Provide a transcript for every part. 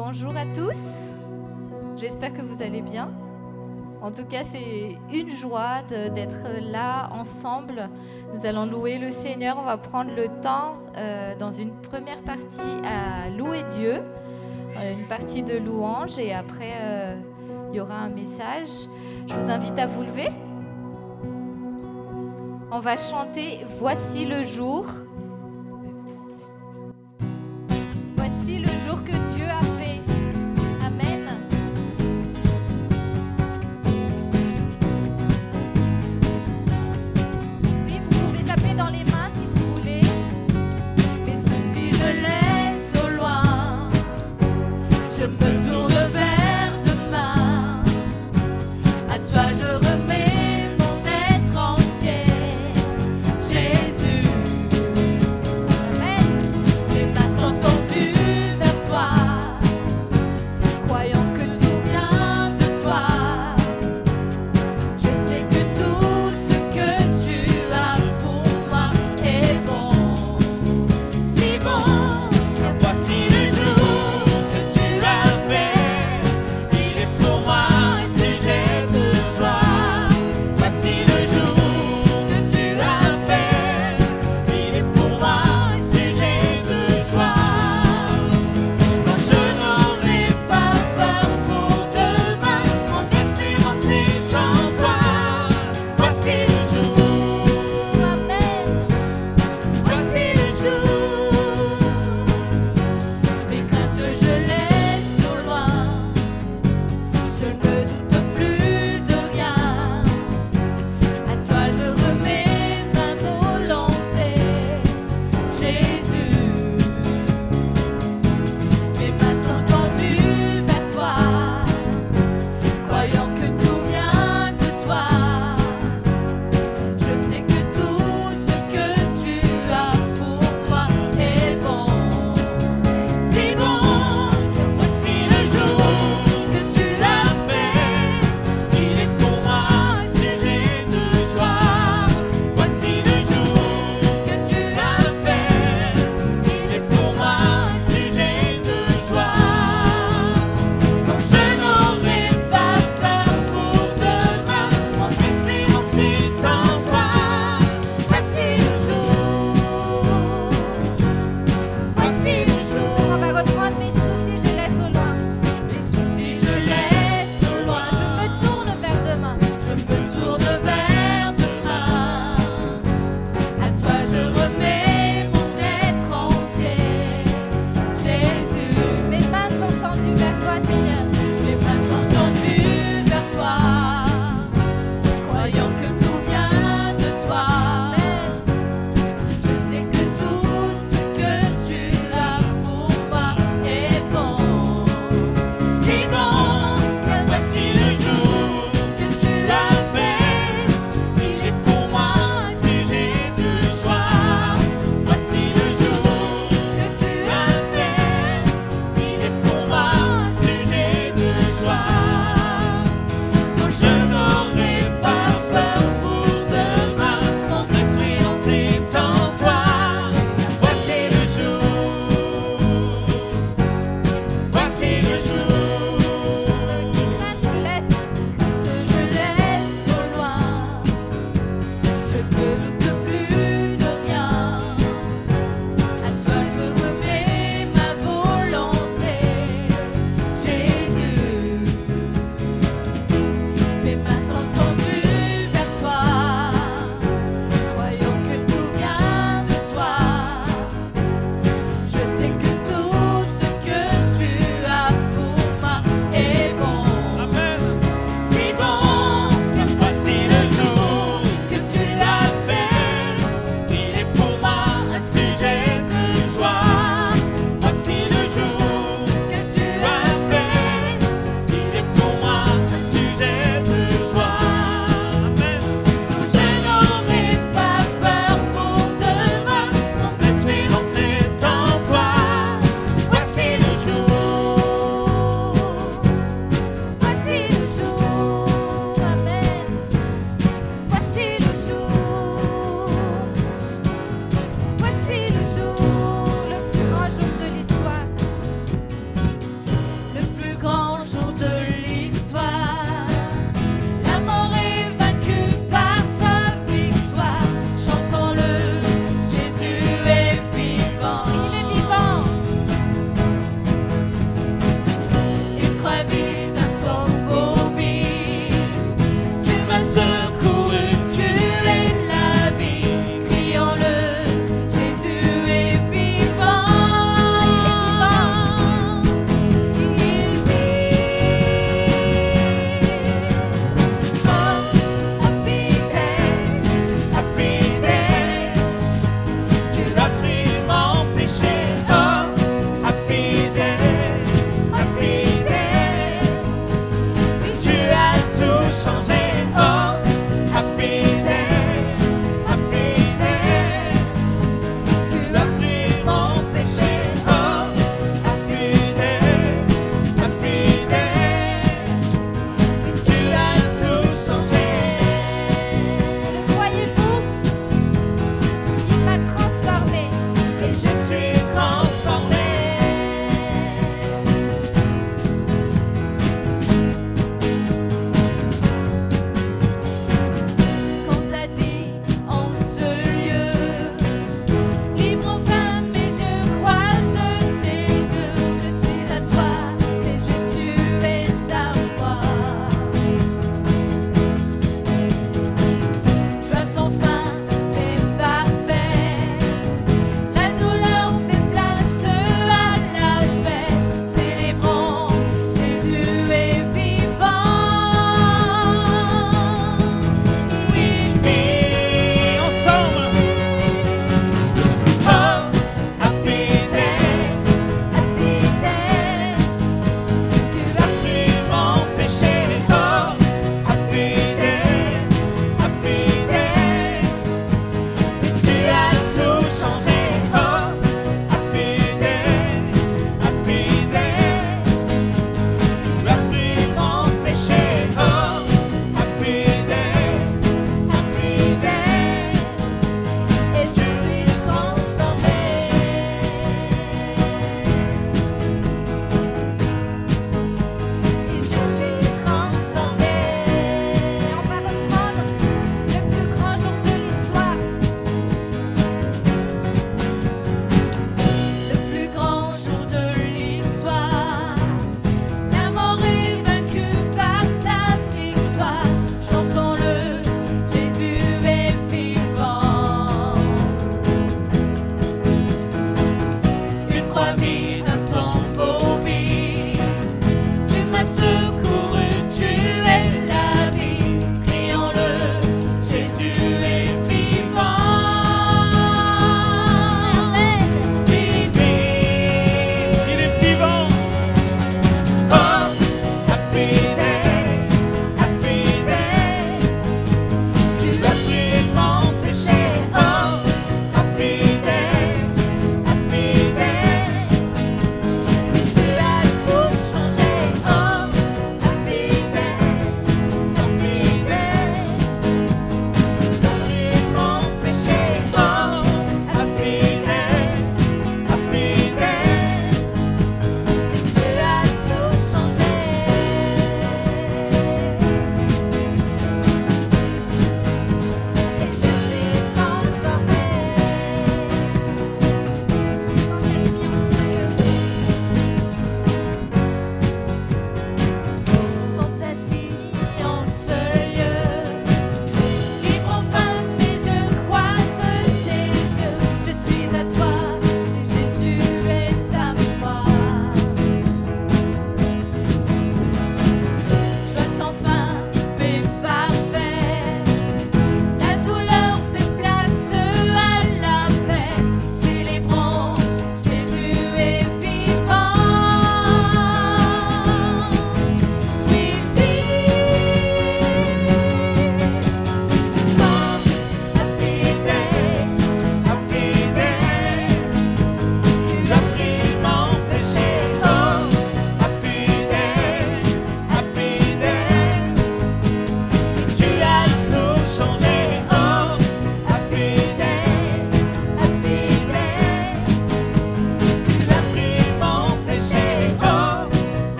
Bonjour à tous, j'espère que vous allez bien. En tout cas, c'est une joie d'être là ensemble. Nous allons louer le Seigneur. On va prendre le temps dans une première partie à louer Dieu, une partie de louange, et après il y aura un message. Je vous invite à vous lever. On va chanter « Voici le jour ». Voici le jour que Dieu a fait. Amen. Oui, vous pouvez taper dans les mains si vous voulez. Mes soucis, je laisse au loin. Je me tourne vers demain. À toi, je remets mon être entier. Jésus. Amen. Mes mains sont tendues vers toi, croyant que tout vient de toi. Je sais que tout ce que tu as pour moi est bon, si bon. Voici le jour que tu as fait.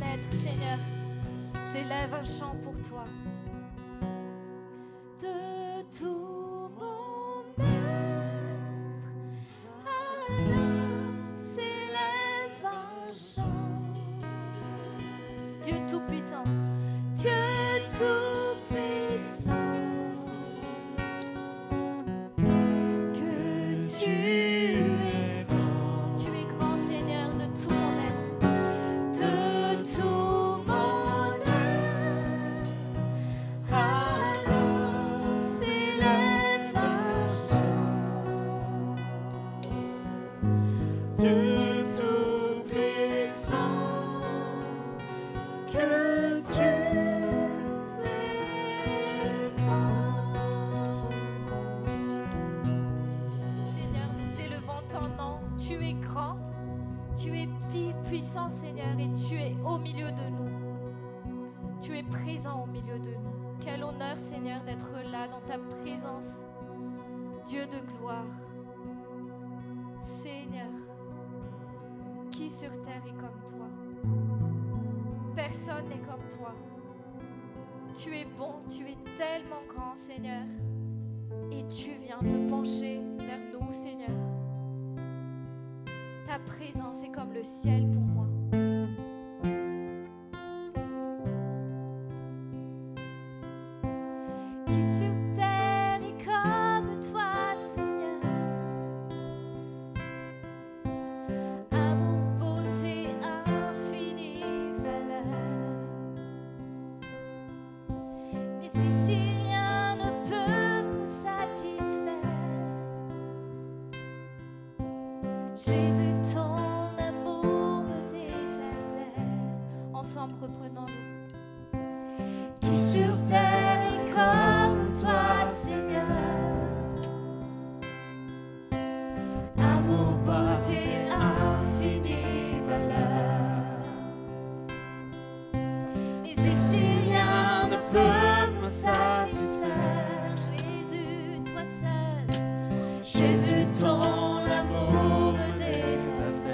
être, Seigneur, j'élève un chant pour toi. De tout mon être, alors s'élève un chant. Dieu Tout-Puissant, Dieu Tout-Puissant, que tu es grand Seigneur, de tout mon être, de tout mon être, alors s'élève un chant. Dieu Tout-Puissant, que tu es grand. Seigneur, nous élevons ton nom. Tu es grand, tu es puissant, Seigneur, et tu es au milieu de nous. Tu es présent au milieu de nous. Quel honneur, Seigneur, d'être là dans ta présence, Dieu de gloire. Seigneur, qui sur terre est comme toi? Personne n'est comme toi. Tu es bon, tu es tellement grand, Seigneur. Et tu viens te pencher vers nous, Seigneur. Ta présence est comme le ciel pour moi. Qui sur terre est comme toi, Seigneur? Amour, beauté, infinie valeur. Mais ici rien ne peut me satisfaire. Jésus, ton amour me désaltère. Ensemble, reprenons-nous. Qui sur terre est comme toi, Seigneur? Amour, beauté, infinie valeur. Mais ici rien ne peut me satisfaire. Jésus, toi seul. Jésus, ton amour me désaltère.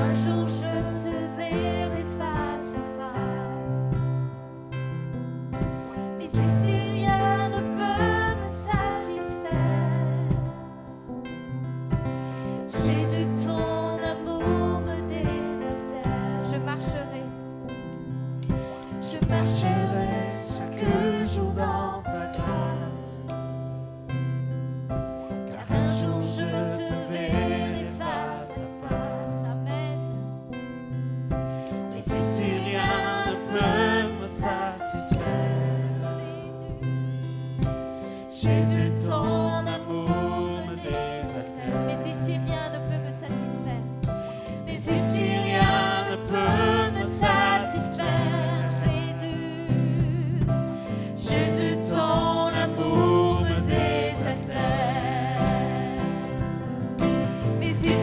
Un jour je te verrai face à face. Mais si rien ne peut me satisfaire, Jésus, ton amour me désaltère. Je marcherai chaque jour dans ta grâce, car un jour je te verrai face à face. Amen. Mais si rien ne peut me satisfaire, Jésus, ton amour me désaltère. Mais si rien ne peut me satisfaire, mais si rien ne peut me satisfaire, Jésus, ton amour me désaltère. Mais si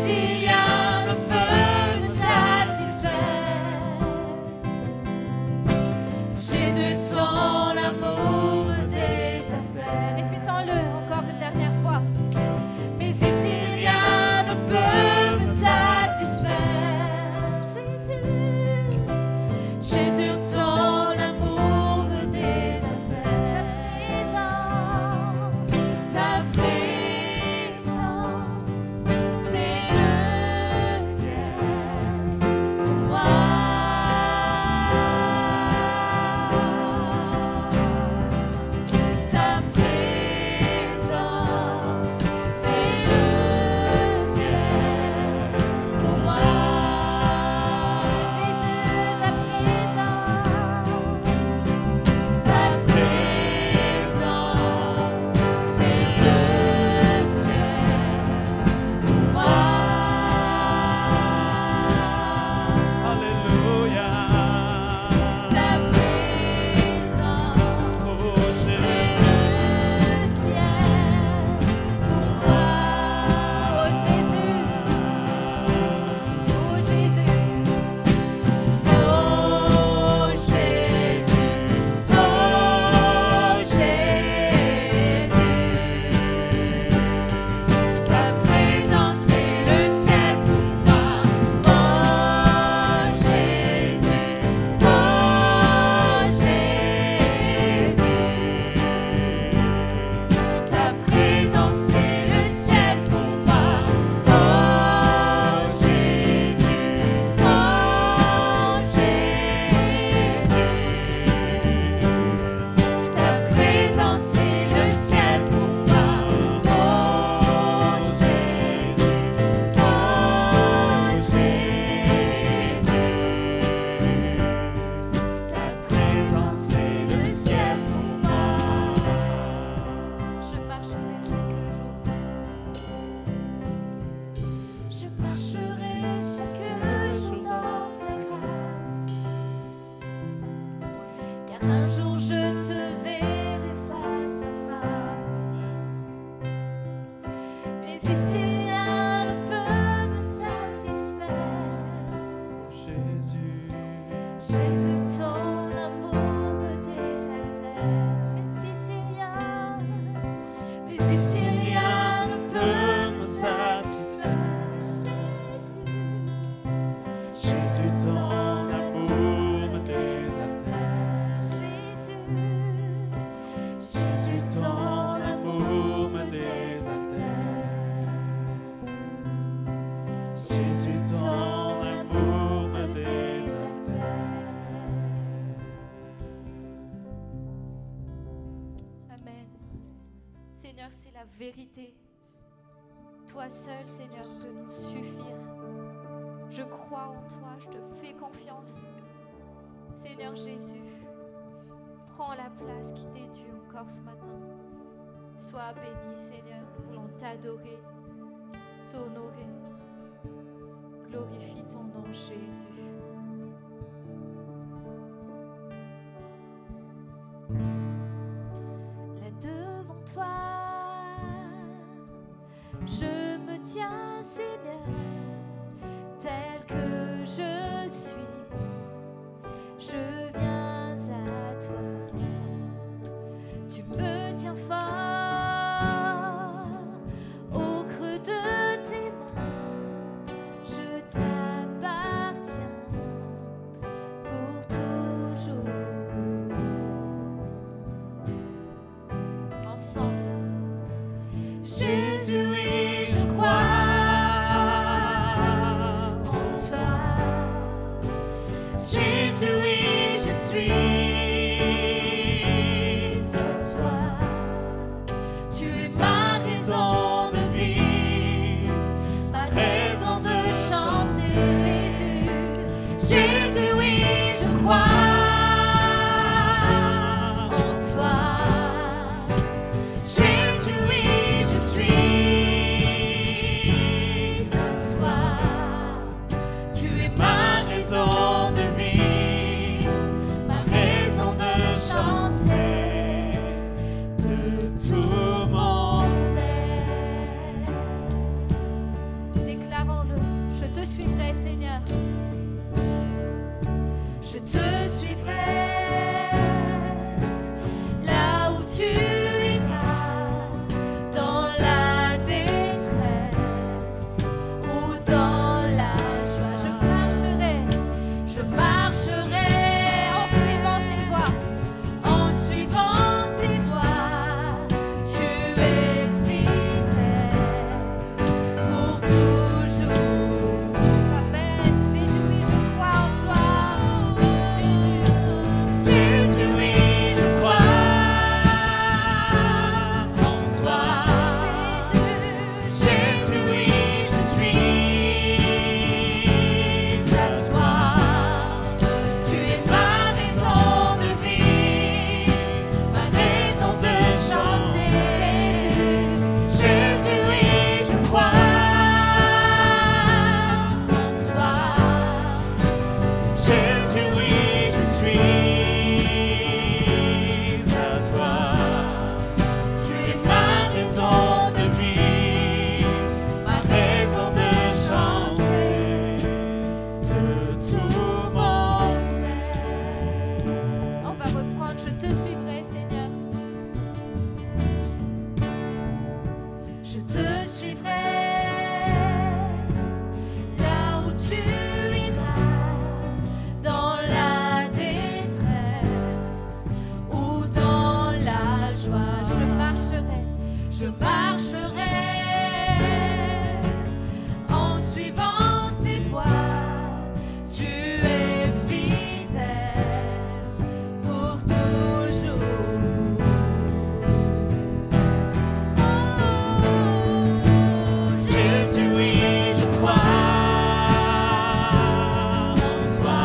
rien ne peut me satisfaire, Jésus, ton amour me désaltère. Répétons-le encore une dernière fois. Mais si rien ne peut me satisfaire, Jésus, ton amour me désaltère. Ta présence, c'est le ciel pour moi. Ta présence, c'est le ciel pour moi. Jésus, ta présence, c'est le ciel pour moi. Alléluia. Ta présence, Oh c'est Jésus. le ciel pour moi. Oh Jésus, oh Jésus, oh Jésus, oh Jésus. Ta présence, c'est le ciel pour moi. Oh Jésus, oh Jésus. Ta présence, c'est le ciel pour moi. Oh Jésus, oh Jésus. Ta présence, c'est le ciel pour moi. Oh Jésus, oh Jésus. Ta présence, c'est le ciel pour moi. Je marcherai chaque jour. Je marcherai chaque jour dans ta grâce, car un jour je te verrai face à face. Mais si rien ne peut me satisfaire, Jésus. Jésus, ton amour me désaltère. Mais si rien ne peut me satisfaire, Jésus, ton amour me désaltère. Jésus, ton amour me désaltère. Jésus, ton amour me désaltère. Amen. Seigneur, c'est la vérité. Toi seul, Seigneur, peut nous suffire. Je crois en toi, je te fais confiance. Seigneur Jésus, prends la place qui t'est due encore ce matin. Sois béni, Seigneur. Nous voulons t'adorer, t'honorer. Glorifie ton nom, Jésus. Là devant toi, je me tiens, Seigneur, tel que je suis. Je viens à toi. Tu me tiens fort au creux de tes mains. Je t'abandonne. Jésus, Jésus, oui, je crois en toi. Jésus, oui, je suis à toi. Tu es ma raison de vivre, ma raison de chanter de tout mon être. Déclarons-le, je te suivrai, Seigneur. Je te suivrai là où tu iras, dans la détresse ou dans la joie. Je marcherai en suivant tes voies, en suivant tes voies. Tu es fidèle pour toujours. Amen. Jésus, oui, je crois en toi. Jésus, Jésus, oui, je crois en toi. Jésus, Jésus, oui, je suis à toi. Tu es ma raison de vivre, ma raison de chanter. Jésus, Jésus, oui, je crois en toi. Jésus, oui, je suis à toi. Tu es ma raison de vivre, ma raison de chanter de tout mon être. On va reprendre, je te suivrai, Seigneur. Je te suivrai là où tu iras, dans la détresse ou dans la joie. Je marcherai en suivant tes voies. Tu es fidèle pour toujours. Jésus, oui, je crois en toi.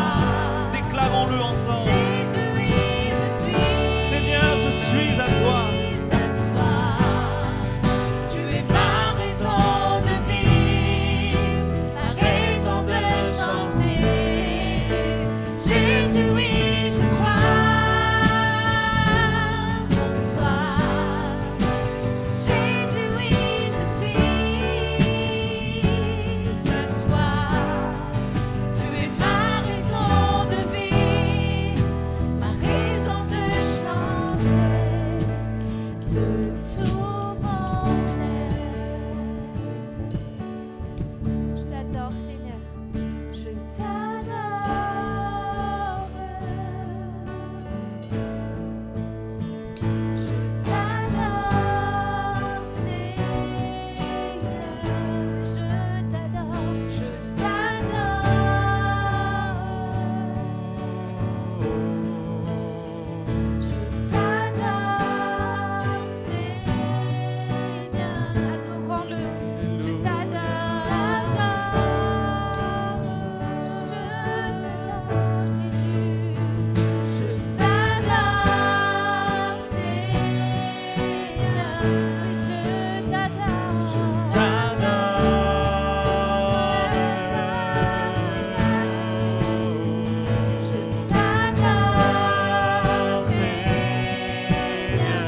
Déclarons-le ensemble. Jésus, oui, je suis. Seigneur, je suis à toi. À toi. Tu es ma raison de vivre, ma raison de chanter. Jésus, Jésus, oui, je crois en toi. Jésus, oui, je suis à toi. Tu es ma raison de vivre, ma raison de chanter de tout mon être. Je t'adore, Seigneur. Je t'adore. Je t'adore, Seigneur. Je t'adore. Je t'adore. Je t'adore, Seigneur. Adorons-le. Je t'adore. Je t'adore, Jésus. Je t'adore, Seigneur. Je t'adore. Je t'adore, Seigneur.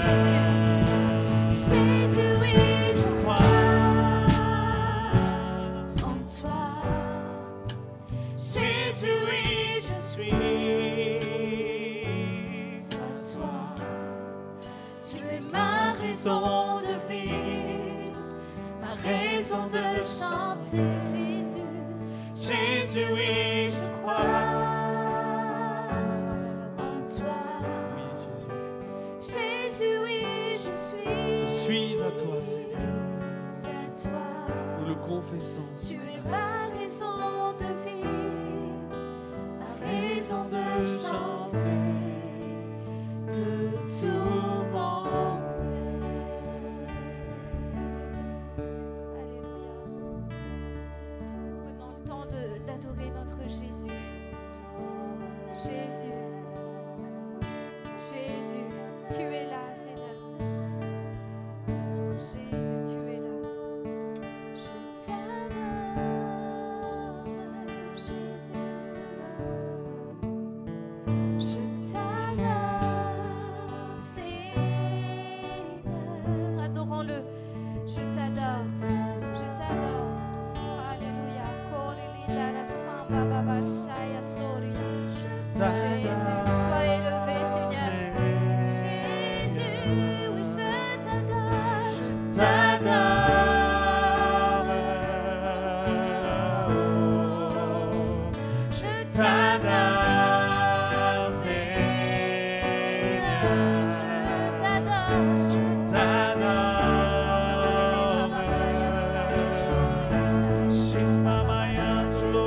Jésus, oui, je crois en toi. Jésus, oui, je suis à toi. Tu es ma raison de vivre, ma raison de chanter. Jésus, Jésus, oui, je crois en toi. Jésus, oui, je suis à toi, Seigneur. à toi. Nous le confessons. Tu es ma raison de vivre, ma raison de chanter de tout mon être. Alléluia. Prenons le temps d'adorer. Jésus. Jésus. Jésus, tu es là, Seigneur. Jésus, tu es là. Je t'adore, Jésus, je t'adore, Seigneur. Adorons-le. Je t'adore, je t'adore. Alléluia. Korilida la samba baba shaya soria. Jésus, sois élevé, Seigneur. Jésus, oui, je t'adore. Je t'adore. Je t'adore, Seigneur. Je t'adore. Je t'adore. Shimamayantulo.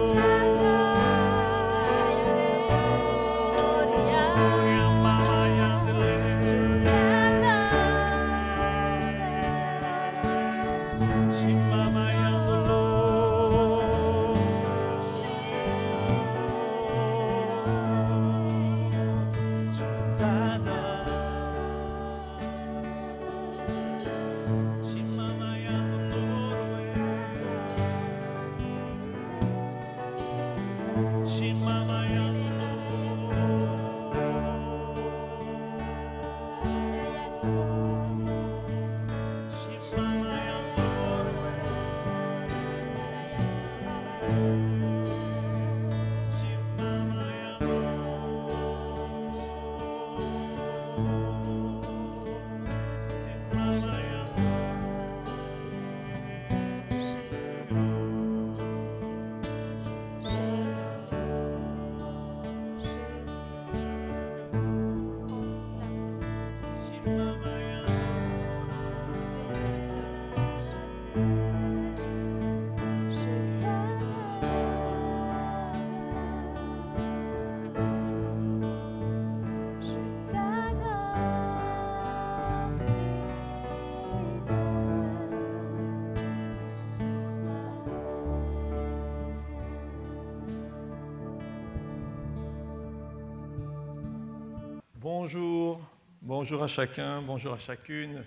Bonjour, bonjour à chacun, bonjour à chacune.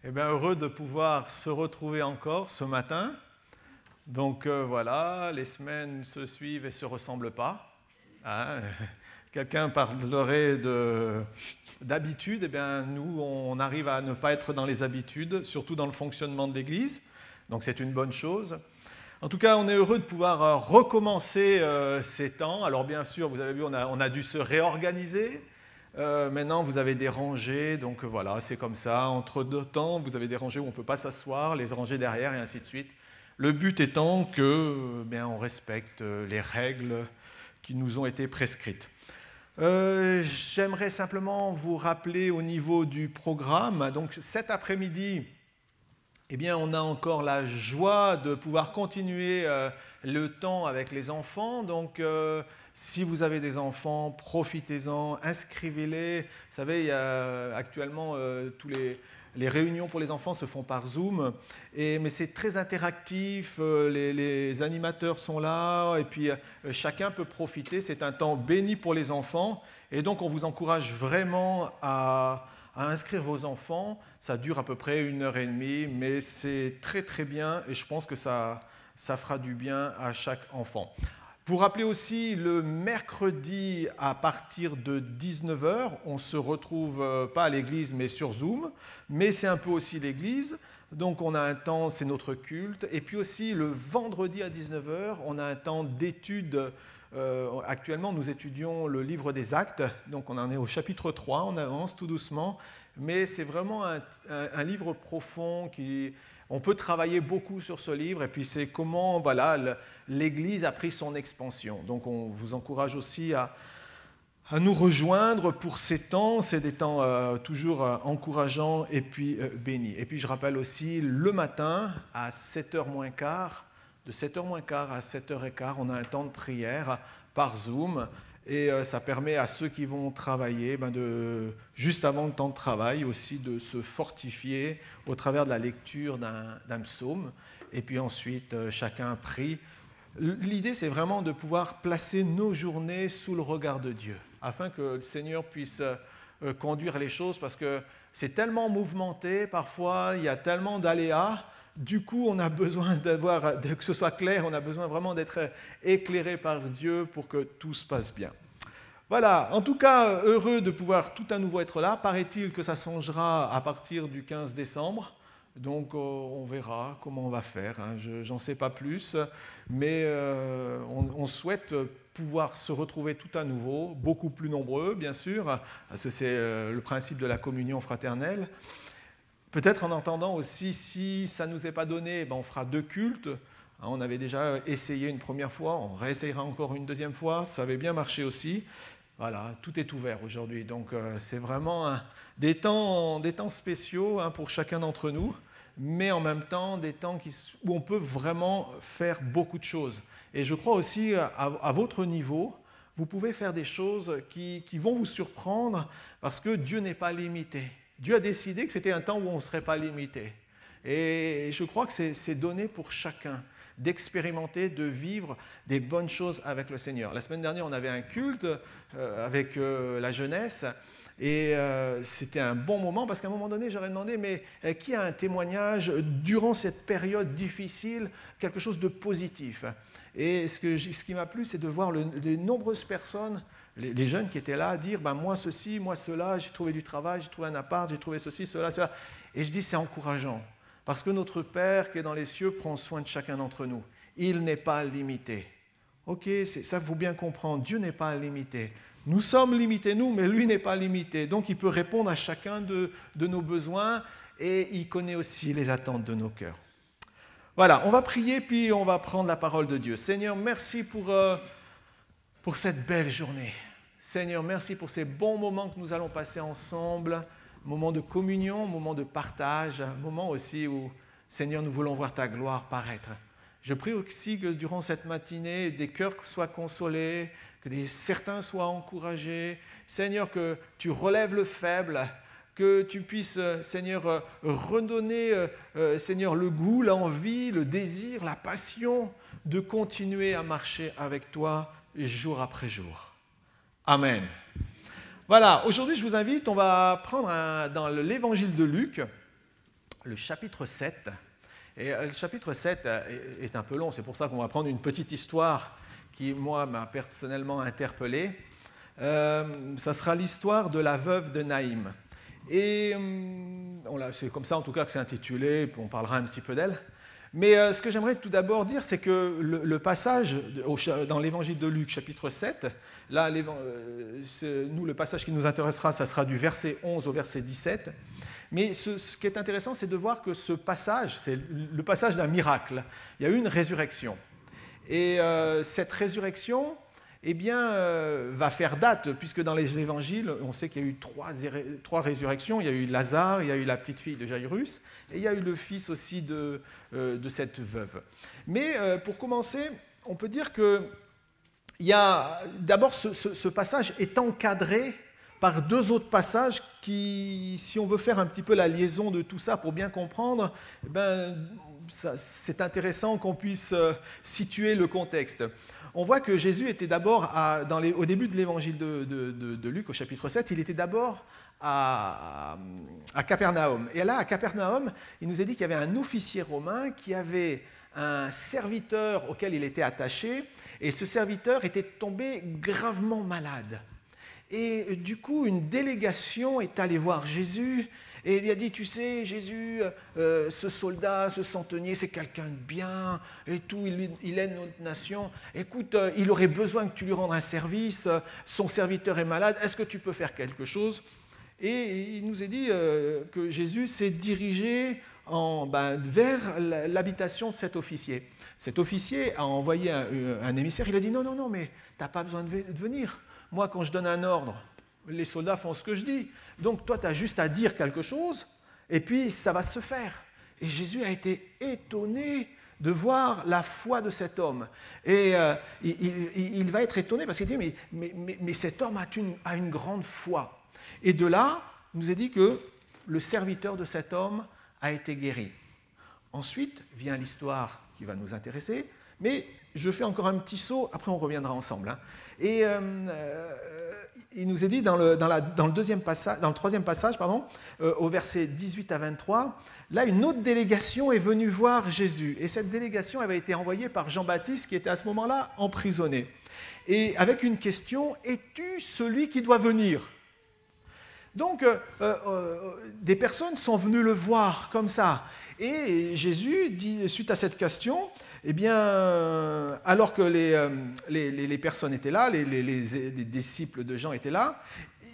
Eh bien, heureux de pouvoir se retrouver encore ce matin. Donc voilà, les semaines se suivent et ne se ressemblent pas. Hein. Quelqu'un parlerait d'habitude. Eh bien, nous, on arrive à ne pas être dans les habitudes, surtout dans le fonctionnement de l'Église. Donc c'est une bonne chose. En tout cas, on est heureux de pouvoir recommencer ces temps. Alors bien sûr, vous avez vu, on a dû se réorganiser. Maintenant, vous avez des rangées, donc voilà, c'est comme ça. Entre deux temps, vous avez des rangées où on ne peut pas s'asseoir, les rangées derrière et ainsi de suite. Le but étant que, on respecte les règles qui nous ont été prescrites. J'aimerais simplement vous rappeler au niveau du programme. Donc cet après-midi, on a encore la joie de pouvoir continuer le temps avec les enfants. Donc si vous avez des enfants, profitez-en, inscrivez-les. Vous savez, actuellement, tous les réunions pour les enfants se font par Zoom, mais c'est très interactif, les animateurs sont là, et puis chacun peut profiter. C'est un temps béni pour les enfants, et donc on vous encourage vraiment à inscrire vos enfants. Ça dure à peu près 1h30, mais c'est très très bien, et je pense que ça fera du bien à chaque enfant. Vous rappelez aussi, le mercredi à partir de 19h, on ne se retrouve pas à l'église mais sur Zoom, mais c'est un peu aussi l'église, donc on a un temps, c'est notre culte, et puis aussi le vendredi à 19h, on a un temps d'étude. Actuellement, nous étudions le livre des Actes, donc on en est au chapitre 3, on avance tout doucement, mais c'est vraiment un livre profond on peut travailler beaucoup sur ce livre, et puis c'est comment l'Église a pris son expansion. Donc on vous encourage aussi à nous rejoindre pour ces temps. C'est des temps toujours encourageants et puis bénis. Et puis je rappelle aussi, le matin, à 7h moins quart, de 7h moins quart à 7h15, on a un temps de prière par Zoom. Et ça permet à ceux qui vont travailler, juste avant le temps de travail aussi, de se fortifier au travers de la lecture d'un psaume. Et puis ensuite, chacun prie. L'idée, c'est vraiment de pouvoir placer nos journées sous le regard de Dieu, afin que le Seigneur puisse conduire les choses, parce que c'est tellement mouvementé, parfois il y a tellement d'aléas, du coup on a besoin que ce soit clair, on a besoin vraiment d'être éclairé par Dieu pour que tout se passe bien. Voilà, en tout cas, heureux de pouvoir tout à nouveau être là. Paraît-il que ça changera à partir du 15 décembre. Donc on verra comment on va faire. J'en sais pas plus, mais on souhaite pouvoir se retrouver tout à nouveau, beaucoup plus nombreux, bien sûr, parce que c'est le principe de la communion fraternelle. Peut-être en entendant aussi, si ça ne nous est pas donné, on fera 2 cultes. On avait déjà essayé une première fois, on réessayera encore une deuxième fois. Ça avait bien marché aussi. Voilà, tout est ouvert aujourd'hui. Donc c'est vraiment des temps spéciaux pour chacun d'entre nous, mais en même temps des temps où on peut vraiment faire beaucoup de choses. Et je crois aussi, à votre niveau, vous pouvez faire des choses qui vont vous surprendre, parce que Dieu n'est pas limité. Dieu a décidé que c'était un temps où on ne serait pas limité. Et je crois que c'est donné pour chacun d'expérimenter, de vivre des bonnes choses avec le Seigneur. La semaine dernière, on avait un culte avec la jeunesse, et c'était un bon moment, parce qu'à un moment donné, j'aurais demandé, mais qui a un témoignage durant cette période difficile, quelque chose de positif? Et ce qui m'a plu, c'est de voir les nombreuses personnes, les jeunes qui étaient là, dire, moi ceci, moi cela, j'ai trouvé du travail, j'ai trouvé un appart, j'ai trouvé ceci, cela, cela. Et je dis, c'est encourageant. Parce que notre Père qui est dans les cieux prend soin de chacun d'entre nous. Il n'est pas limité. Ok, ça faut bien comprendre. Dieu n'est pas limité. Nous sommes limités, nous, mais lui n'est pas limité. Donc il peut répondre à chacun de nos besoins, et il connaît aussi les attentes de nos cœurs. Voilà, on va prier, puis on va prendre la parole de Dieu. Seigneur, merci pour cette belle journée. Seigneur, merci pour ces bons moments que nous allons passer ensemble. Moment de communion, moment de partage, moment aussi où, Seigneur, nous voulons voir ta gloire paraître. Je prie aussi que durant cette matinée, des cœurs soient consolés, que certains soient encouragés. Seigneur, que tu relèves le faible, que tu puisses, Seigneur, redonner, Seigneur, le goût, l'envie, le désir, la passion de continuer à marcher avec toi jour après jour. Amen. Voilà, aujourd'hui je vous invite, on va prendre dans l'évangile de Luc, le chapitre 7. Et le chapitre 7 est un peu long, c'est pour ça qu'on va prendre une petite histoire qui, moi, m'a personnellement interpellé. Ça sera l'histoire de la veuve de Naïm. Et c'est comme ça en tout cas que c'est intitulé, on parlera un petit peu d'elle. Mais ce que j'aimerais tout d'abord dire, c'est que le passage dans l'évangile de Luc, chapitre 7, là, le passage qui nous intéressera, ça sera du verset 11 au verset 17. Mais ce qui est intéressant, c'est de voir que ce passage, c'est le passage d'un miracle. Il y a eu une résurrection. Et cette résurrection, va faire date, puisque dans les évangiles, on sait qu'il y a eu trois résurrections. Il y a eu Lazare, il y a eu la petite fille de Jairus, et il y a eu le fils aussi de cette veuve. Mais pour commencer, on peut dire que d'abord ce passage est encadré par 2 autres passages qui, si on veut faire un petit peu la liaison de tout ça pour bien comprendre, c'est intéressant qu'on puisse situer le contexte. On voit que Jésus était d'abord, au début de l'évangile de Luc, au chapitre 7, il était d'abord à Capernaum. Et là, à Capernaum, il nous est dit qu'il y avait un officier romain qui avait un serviteur auquel il était attaché, et ce serviteur était tombé gravement malade. Et du coup, une délégation est allée voir Jésus, et il a dit, tu sais, Jésus, ce soldat, ce centenier, c'est quelqu'un de bien, et tout, il aide notre nation. Écoute, il aurait besoin que tu lui rendes un service, son serviteur est malade, est-ce que tu peux faire quelque chose? Et il nous est dit que Jésus s'est dirigé vers l'habitation de cet officier. Cet officier a envoyé un émissaire, il a dit, non, mais tu n'as pas besoin de venir. Moi, quand je donne un ordre, les soldats font ce que je dis. Donc, toi, tu as juste à dire quelque chose, et puis ça va se faire. Et Jésus a été étonné de voir la foi de cet homme. Et il va être étonné parce qu'il dit, mais cet homme a une grande foi. Et de là, il nous est dit que le serviteur de cet homme a été guéri. Ensuite vient l'histoire qui va nous intéresser, Mais je fais encore un petit saut, après on reviendra ensemble. Hein. Et il nous est dit dans le troisième passage, au verset 18 à 23, là une autre délégation est venue voir Jésus. Et cette délégation avait été envoyée par Jean-Baptiste qui était à ce moment-là emprisonné. Et avec une question, es-tu celui qui doit venir ? Donc des personnes sont venues le voir comme ça. Et Jésus dit, suite à cette question, eh bien, alors que les personnes étaient là, les disciples de Jean étaient là,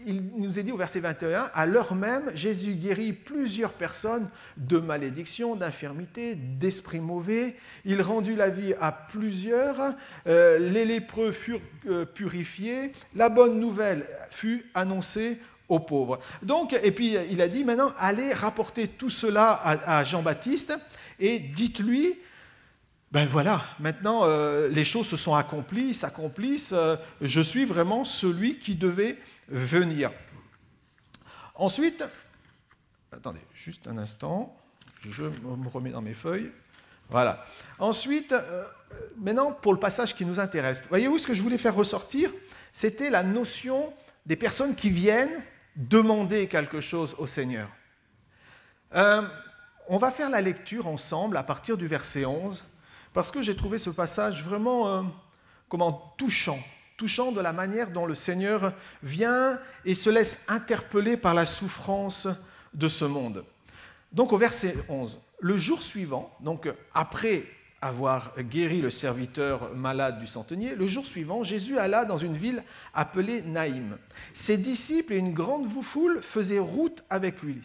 il nous est dit au verset 21, à l'heure même, Jésus guérit plusieurs personnes de malédictions, d'infirmités, d'esprits mauvais. Il rendit la vie à plusieurs, les lépreux furent purifiés, la bonne nouvelle fut annoncée aux pauvres. Donc, et puis il a dit maintenant, allez rapporter tout cela à Jean-Baptiste et dites-lui, ben voilà, maintenant les choses se sont accomplies, s'accomplissent, je suis vraiment celui qui devait venir. Ensuite, attendez, juste un instant, je me remets dans mes feuilles. Voilà. Ensuite, maintenant pour le passage qui nous intéresse, voyez-vous ce que je voulais faire ressortir ? C'était la notion des personnes qui viennent demander quelque chose au Seigneur. On va faire la lecture ensemble à partir du verset 11, parce que j'ai trouvé ce passage vraiment touchant de la manière dont le Seigneur vient et se laisse interpeller par la souffrance de ce monde. Donc au verset 11, le jour suivant, donc après avoir guéri le serviteur malade du centenier, le jour suivant, Jésus alla dans une ville appelée Naïm. Ses disciples et une grande foule faisaient route avec lui.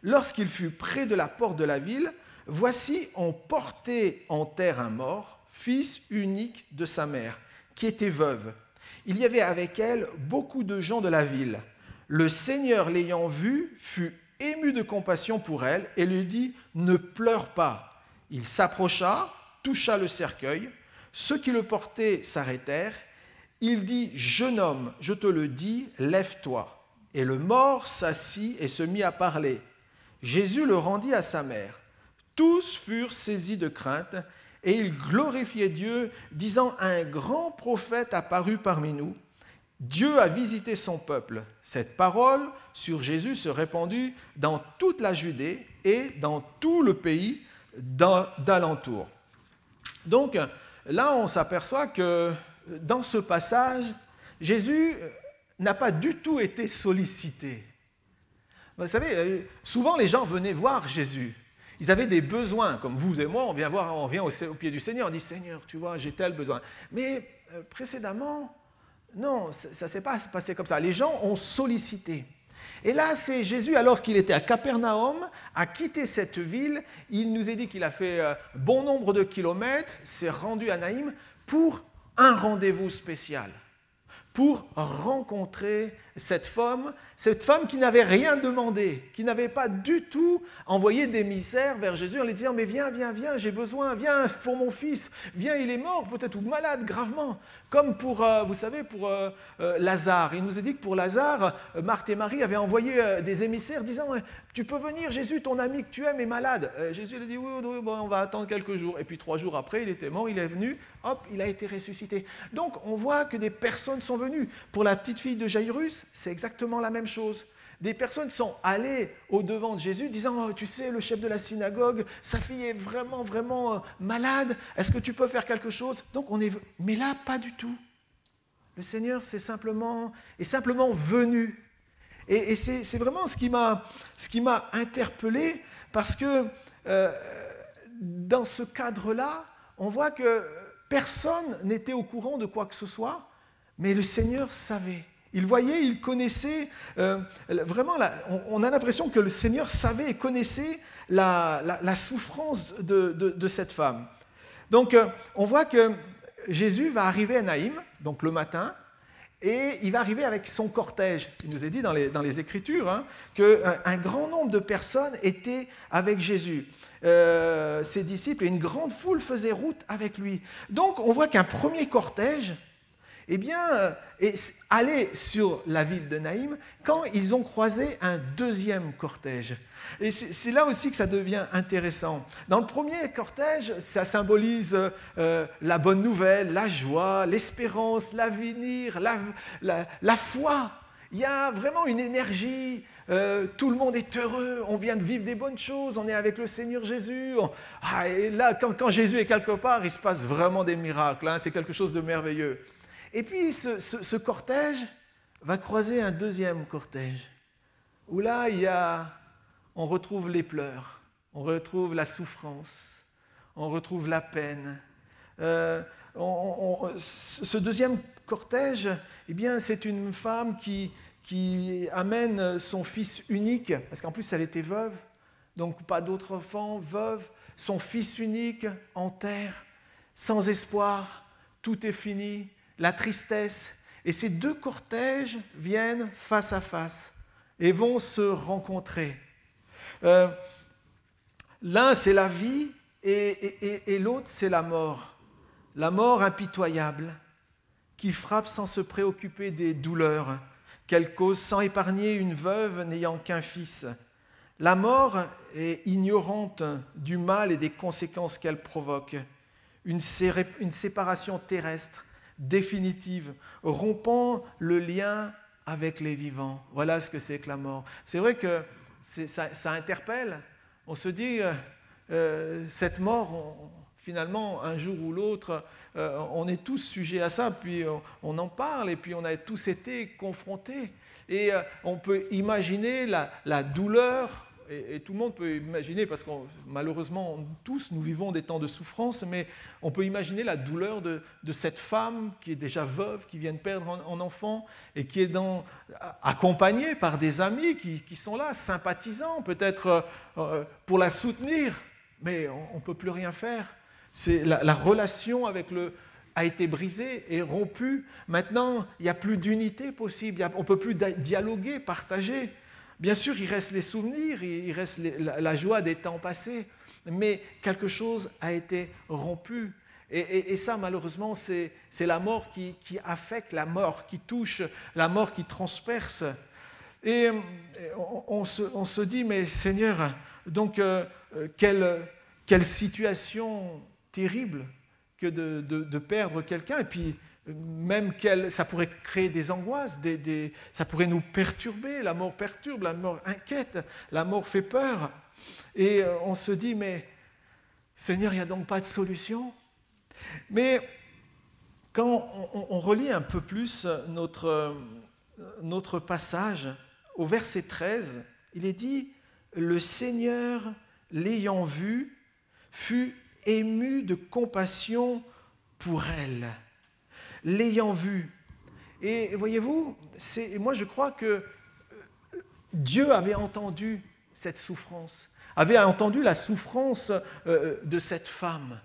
Lorsqu'il fut près de la porte de la ville, voici, on portait en terre un mort, fils unique de sa mère, qui était veuve. Il y avait avec elle beaucoup de gens de la ville. Le Seigneur, l'ayant vue, fut ému de compassion pour elle et lui dit « Ne pleure pas ». Il s'approcha, toucha le cercueil. Ceux qui le portaient s'arrêtèrent. Il dit « Jeune homme, je te le dis, lève-toi ». Et le mort s'assit et se mit à parler. Jésus le rendit à sa mère. Tous furent saisis de crainte et ils glorifiaient Dieu, disant « Un grand prophète apparut parmi nous. Dieu a visité son peuple. » Cette parole sur Jésus se répandit dans toute la Judée et dans tout le pays d'alentour. Donc là, on s'aperçoit que dans ce passage, Jésus n'a pas du tout été sollicité. Vous savez, souvent les gens venaient voir Jésus. Ils avaient des besoins, comme vous et moi, on vient au pied du Seigneur, on dit « Seigneur, tu vois, j'ai tel besoin ». Mais précédemment, non, ça ne s'est pas passé comme ça. Les gens ont sollicité. Et là, c'est Jésus, alors qu'il était à Capernaum, a quitté cette ville. Il nous est dit qu'il a fait bon nombre de kilomètres, s'est rendu à Naïm pour un rendez-vous spécial, pour rencontrer cette femme qui n'avait rien demandé, qui n'avait pas du tout envoyé d'émissaires vers Jésus en lui disant « Mais viens, j'ai besoin, viens pour mon fils, viens, il est mort peut-être ou malade gravement ». Comme pour, vous savez, pour Lazare. Il nous a dit que pour Lazare, Marthe et Marie avaient envoyé des émissaires disant « Tu peux venir, Jésus, ton ami que tu aimes est malade ». Jésus lui a dit « Oui, bon, on va attendre quelques jours ». Et puis 3 jours après, il était mort, il est venu, hop, il a été ressuscité. Donc on voit que des personnes sont venues. Pour la petite fille de Jairus, c'est exactement la même chose. Des personnes sont allées au-devant de Jésus disant oh, « Tu sais, le chef de la synagogue, sa fille est vraiment, vraiment malade. Est-ce que tu peux faire quelque chose ?» Donc mais là, pas du tout. Le Seigneur est simplement venu. Et c'est vraiment ce qui m'a interpellé parce que dans ce cadre-là, on voit que personne n'était au courant de quoi que ce soit, mais le Seigneur savait. Il voyait, il connaissait, vraiment, on a l'impression que le Seigneur savait et connaissait la souffrance de cette femme. Donc, on voit que Jésus va arriver à Naïm, donc le matin, et il va arriver avec son cortège. Il nous est dit dans les Écritures qu'un grand nombre de personnes étaient avec Jésus. Ses disciples et une grande foule faisaient route avec lui. Donc, on voit qu'un premier cortège eh bien, allaient sur la ville de Naïm quand ils ont croisé un deuxième cortège. Et c'est là aussi que ça devient intéressant. Dans le premier cortège, ça symbolise la bonne nouvelle, la joie, l'espérance, l'avenir, la foi. Il y a vraiment une énergie, tout le monde est heureux, on vient de vivre des bonnes choses, on est avec le Seigneur Jésus. Et là, quand Jésus est quelque part, il se passe vraiment des miracles, hein, c'est quelque chose de merveilleux. Et puis ce cortège va croiser un deuxième cortège, où là, on retrouve les pleurs, on retrouve la souffrance, on retrouve la peine. Ce deuxième cortège, eh bien, c'est une femme qui amène son fils unique, parce qu'en plus elle était veuve, donc pas d'autres enfants, veuve, son fils unique en terre, sans espoir, tout est fini, la tristesse. Et ces deux cortèges viennent face à face et vont se rencontrer. L'un, c'est la vie et l'autre, c'est la mort. La mort impitoyable qui frappe sans se préoccuper des douleurs qu'elle cause, sans épargner une veuve n'ayant qu'un fils. La mort est ignorante du mal et des conséquences qu'elle provoque. Une séparation terrestre définitive, rompant le lien avec les vivants. Voilà ce que c'est que la mort. C'est vrai que ça interpelle. On se dit, cette mort, finalement, un jour ou l'autre, on est tous sujets à ça, puis on en parle, et puis on a tous été confrontés. Et on peut imaginer la douleur, et tout le monde peut imaginer, parce que malheureusement, tous, nous vivons des temps de souffrance, mais on peut imaginer la douleur de cette femme qui est déjà veuve, qui vient de perdre un enfant, et qui est accompagnée par des amis qui sont là, sympathisants, peut-être pour la soutenir, mais on ne peut plus rien faire. La relation a été brisée et rompue. Maintenant, il n'y a plus d'unité possible, on ne peut plus dialoguer, partager. Bien sûr, il reste les souvenirs, il reste la joie des temps passés, mais quelque chose a été rompu. Et ça, malheureusement, c'est la mort qui affecte, la mort qui touche, la mort qui transperce. Et on se dit, mais Seigneur, donc quelle situation terrible que de perdre quelqu'un, et puis même ça pourrait créer des angoisses, ça pourrait nous perturber, la mort perturbe, la mort inquiète, la mort fait peur. Et on se dit, mais Seigneur, il n'y a donc pas de solution. Mais quand on relit un peu plus notre passage, au verset 13, il est dit, « Le Seigneur, l'ayant vue, fut ému de compassion pour elle. » L'ayant vue. Et voyez-vous, moi je crois que Dieu avait entendu cette souffrance, avait entendu la souffrance de cette femme.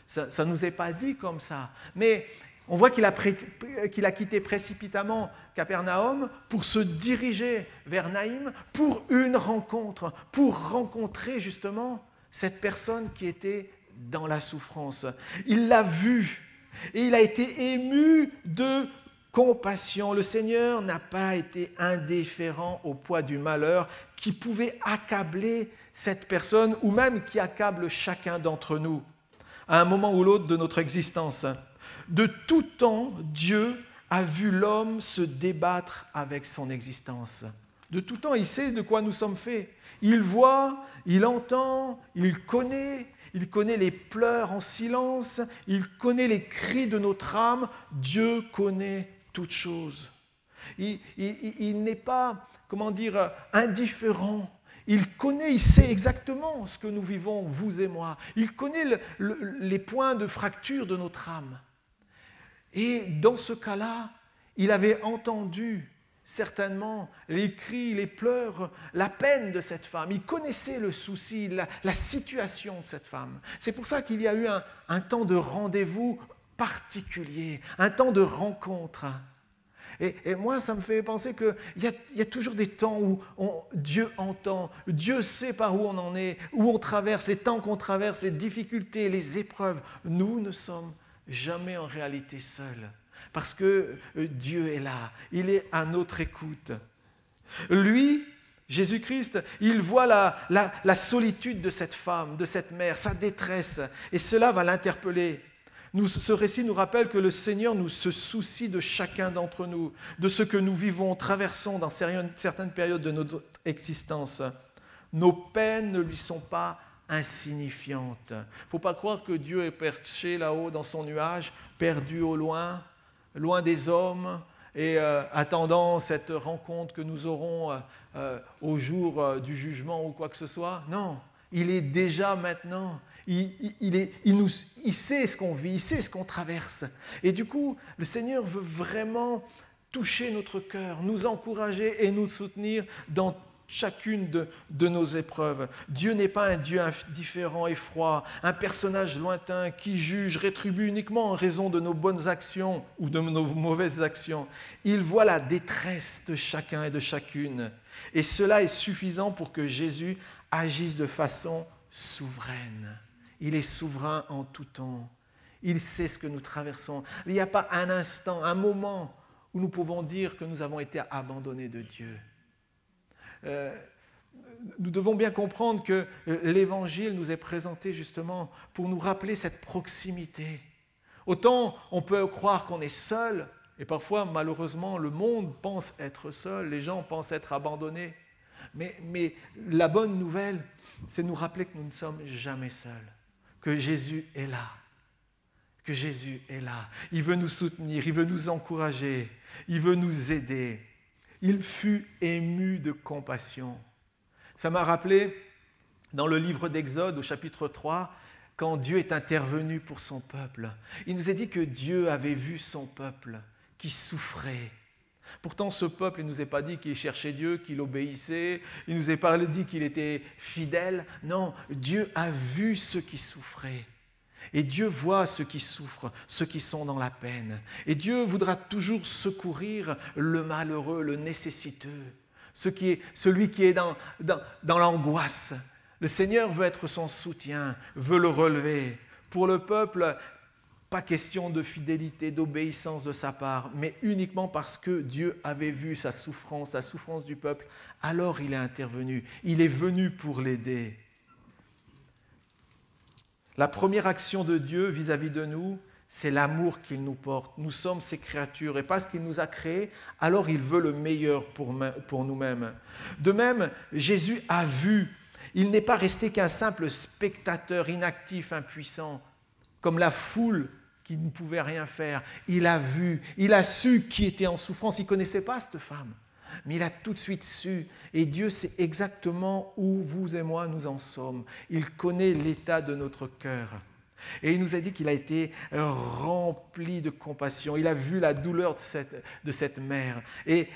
Ça ne nous est pas dit comme ça, mais on voit qu'il a quitté précipitamment Capernaum pour se diriger vers Naïm pour une rencontre, pour rencontrer justement cette personne qui était dans la souffrance. Il l'a vue et il a été ému de compassion. Le Seigneur n'a pas été indifférent au poids du malheur qui pouvait accabler cette personne ou même qui accable chacun d'entre nous à un moment ou l'autre de notre existence. De tout temps, Dieu a vu l'homme se débattre avec son existence. De tout temps, il sait de quoi nous sommes faits. Il voit, il entend, il connaît les pleurs en silence, il connaît les cris de notre âme. Dieu connaît toutes choses. Il n'est pas, indifférent. Il connaît, il sait exactement ce que nous vivons, vous et moi. Il connaît les points de fracture de notre âme. Et dans ce cas-là, il avait entendu certainement les cris, les pleurs, la peine de cette femme. Il connaissait le souci, la situation de cette femme. C'est pour ça qu'il y a eu un temps de rendez-vous particulier, un temps de rencontre. Et moi, ça me fait penser qu'il y a toujours des temps où Dieu entend, Dieu sait par où on en est, où on traverse, les temps qu'on traverse, les difficultés, les épreuves. Nous ne sommes jamais en réalité seuls. parce que Dieu est là, il est à notre écoute. Lui, Jésus-Christ, il voit la solitude de cette femme, de cette mère, sa détresse, et cela va l'interpeller. Ce récit nous rappelle que le Seigneur se soucie de chacun d'entre nous, de ce que nous vivons, traversons dans certaines périodes de notre existence. Nos peines ne lui sont pas insignifiantes. Il ne faut pas croire que Dieu est perché là-haut dans son nuage, perdu au loin, loin des hommes, et attendant cette rencontre que nous aurons au jour du jugement ou quoi que ce soit. Non, il est déjà maintenant. Il sait ce qu'on vit, il sait ce qu'on traverse. Et du coup, le Seigneur veut vraiment toucher notre cœur, nous encourager et nous soutenir dans chacune de nos épreuves. Dieu n'est pas un Dieu indifférent et froid, un personnage lointain qui juge, rétribue uniquement en raison de nos bonnes actions ou de nos mauvaises actions. Il voit la détresse de chacun et de chacune. Et cela est suffisant pour que Jésus agisse de façon souveraine. Il est souverain en tout temps. Il sait ce que nous traversons. Il n'y a pas un instant, un moment où nous pouvons dire que nous avons été abandonnés de Dieu. Nous devons bien comprendre que l'Évangile nous est présenté justement pour nous rappeler cette proximité. Autant on peut croire qu'on est seul, et parfois malheureusement le monde pense être seul, les gens pensent être abandonnés. Mais la bonne nouvelle, c'est de nous rappeler que nous ne sommes jamais seuls, que Jésus est là, que Jésus est là. Il veut nous soutenir, il veut nous encourager, il veut nous aider. Il fut ému de compassion. Ça m'a rappelé dans le livre d'Exode au chapitre 3, quand Dieu est intervenu pour son peuple. Il nous a dit que Dieu avait vu son peuple qui souffrait. Pourtant, ce peuple, il ne nous a pas dit qu'il cherchait Dieu, qu'il obéissait, il ne nous a pas dit qu'il était fidèle. Non, Dieu a vu ceux qui souffraient. Et Dieu voit ceux qui souffrent, ceux qui sont dans la peine. Et Dieu voudra toujours secourir le malheureux, le nécessiteux, celui qui est dans l'angoisse. Le Seigneur veut être son soutien, veut le relever. Pour le peuple, pas question de fidélité, d'obéissance de sa part, mais uniquement parce que Dieu avait vu sa souffrance, la souffrance du peuple, alors il est intervenu. Il est venu pour l'aider. La première action de Dieu vis-à-vis de nous, c'est l'amour qu'il nous porte. Nous sommes ses créatures et parce qu'il nous a créés, alors il veut le meilleur pour nous-mêmes. De même, Jésus a vu. Il n'est pas resté qu'un simple spectateur inactif, impuissant, comme la foule qui ne pouvait rien faire. Il a vu, il a su qui était en souffrance. Il ne connaissait pas cette femme, mais il a tout de suite su. Et Dieu sait exactement où vous et moi nous en sommes. Il connaît l'état de notre cœur. Et il nous a dit qu'il a été rempli de compassion. Il a vu la douleur de cette mère et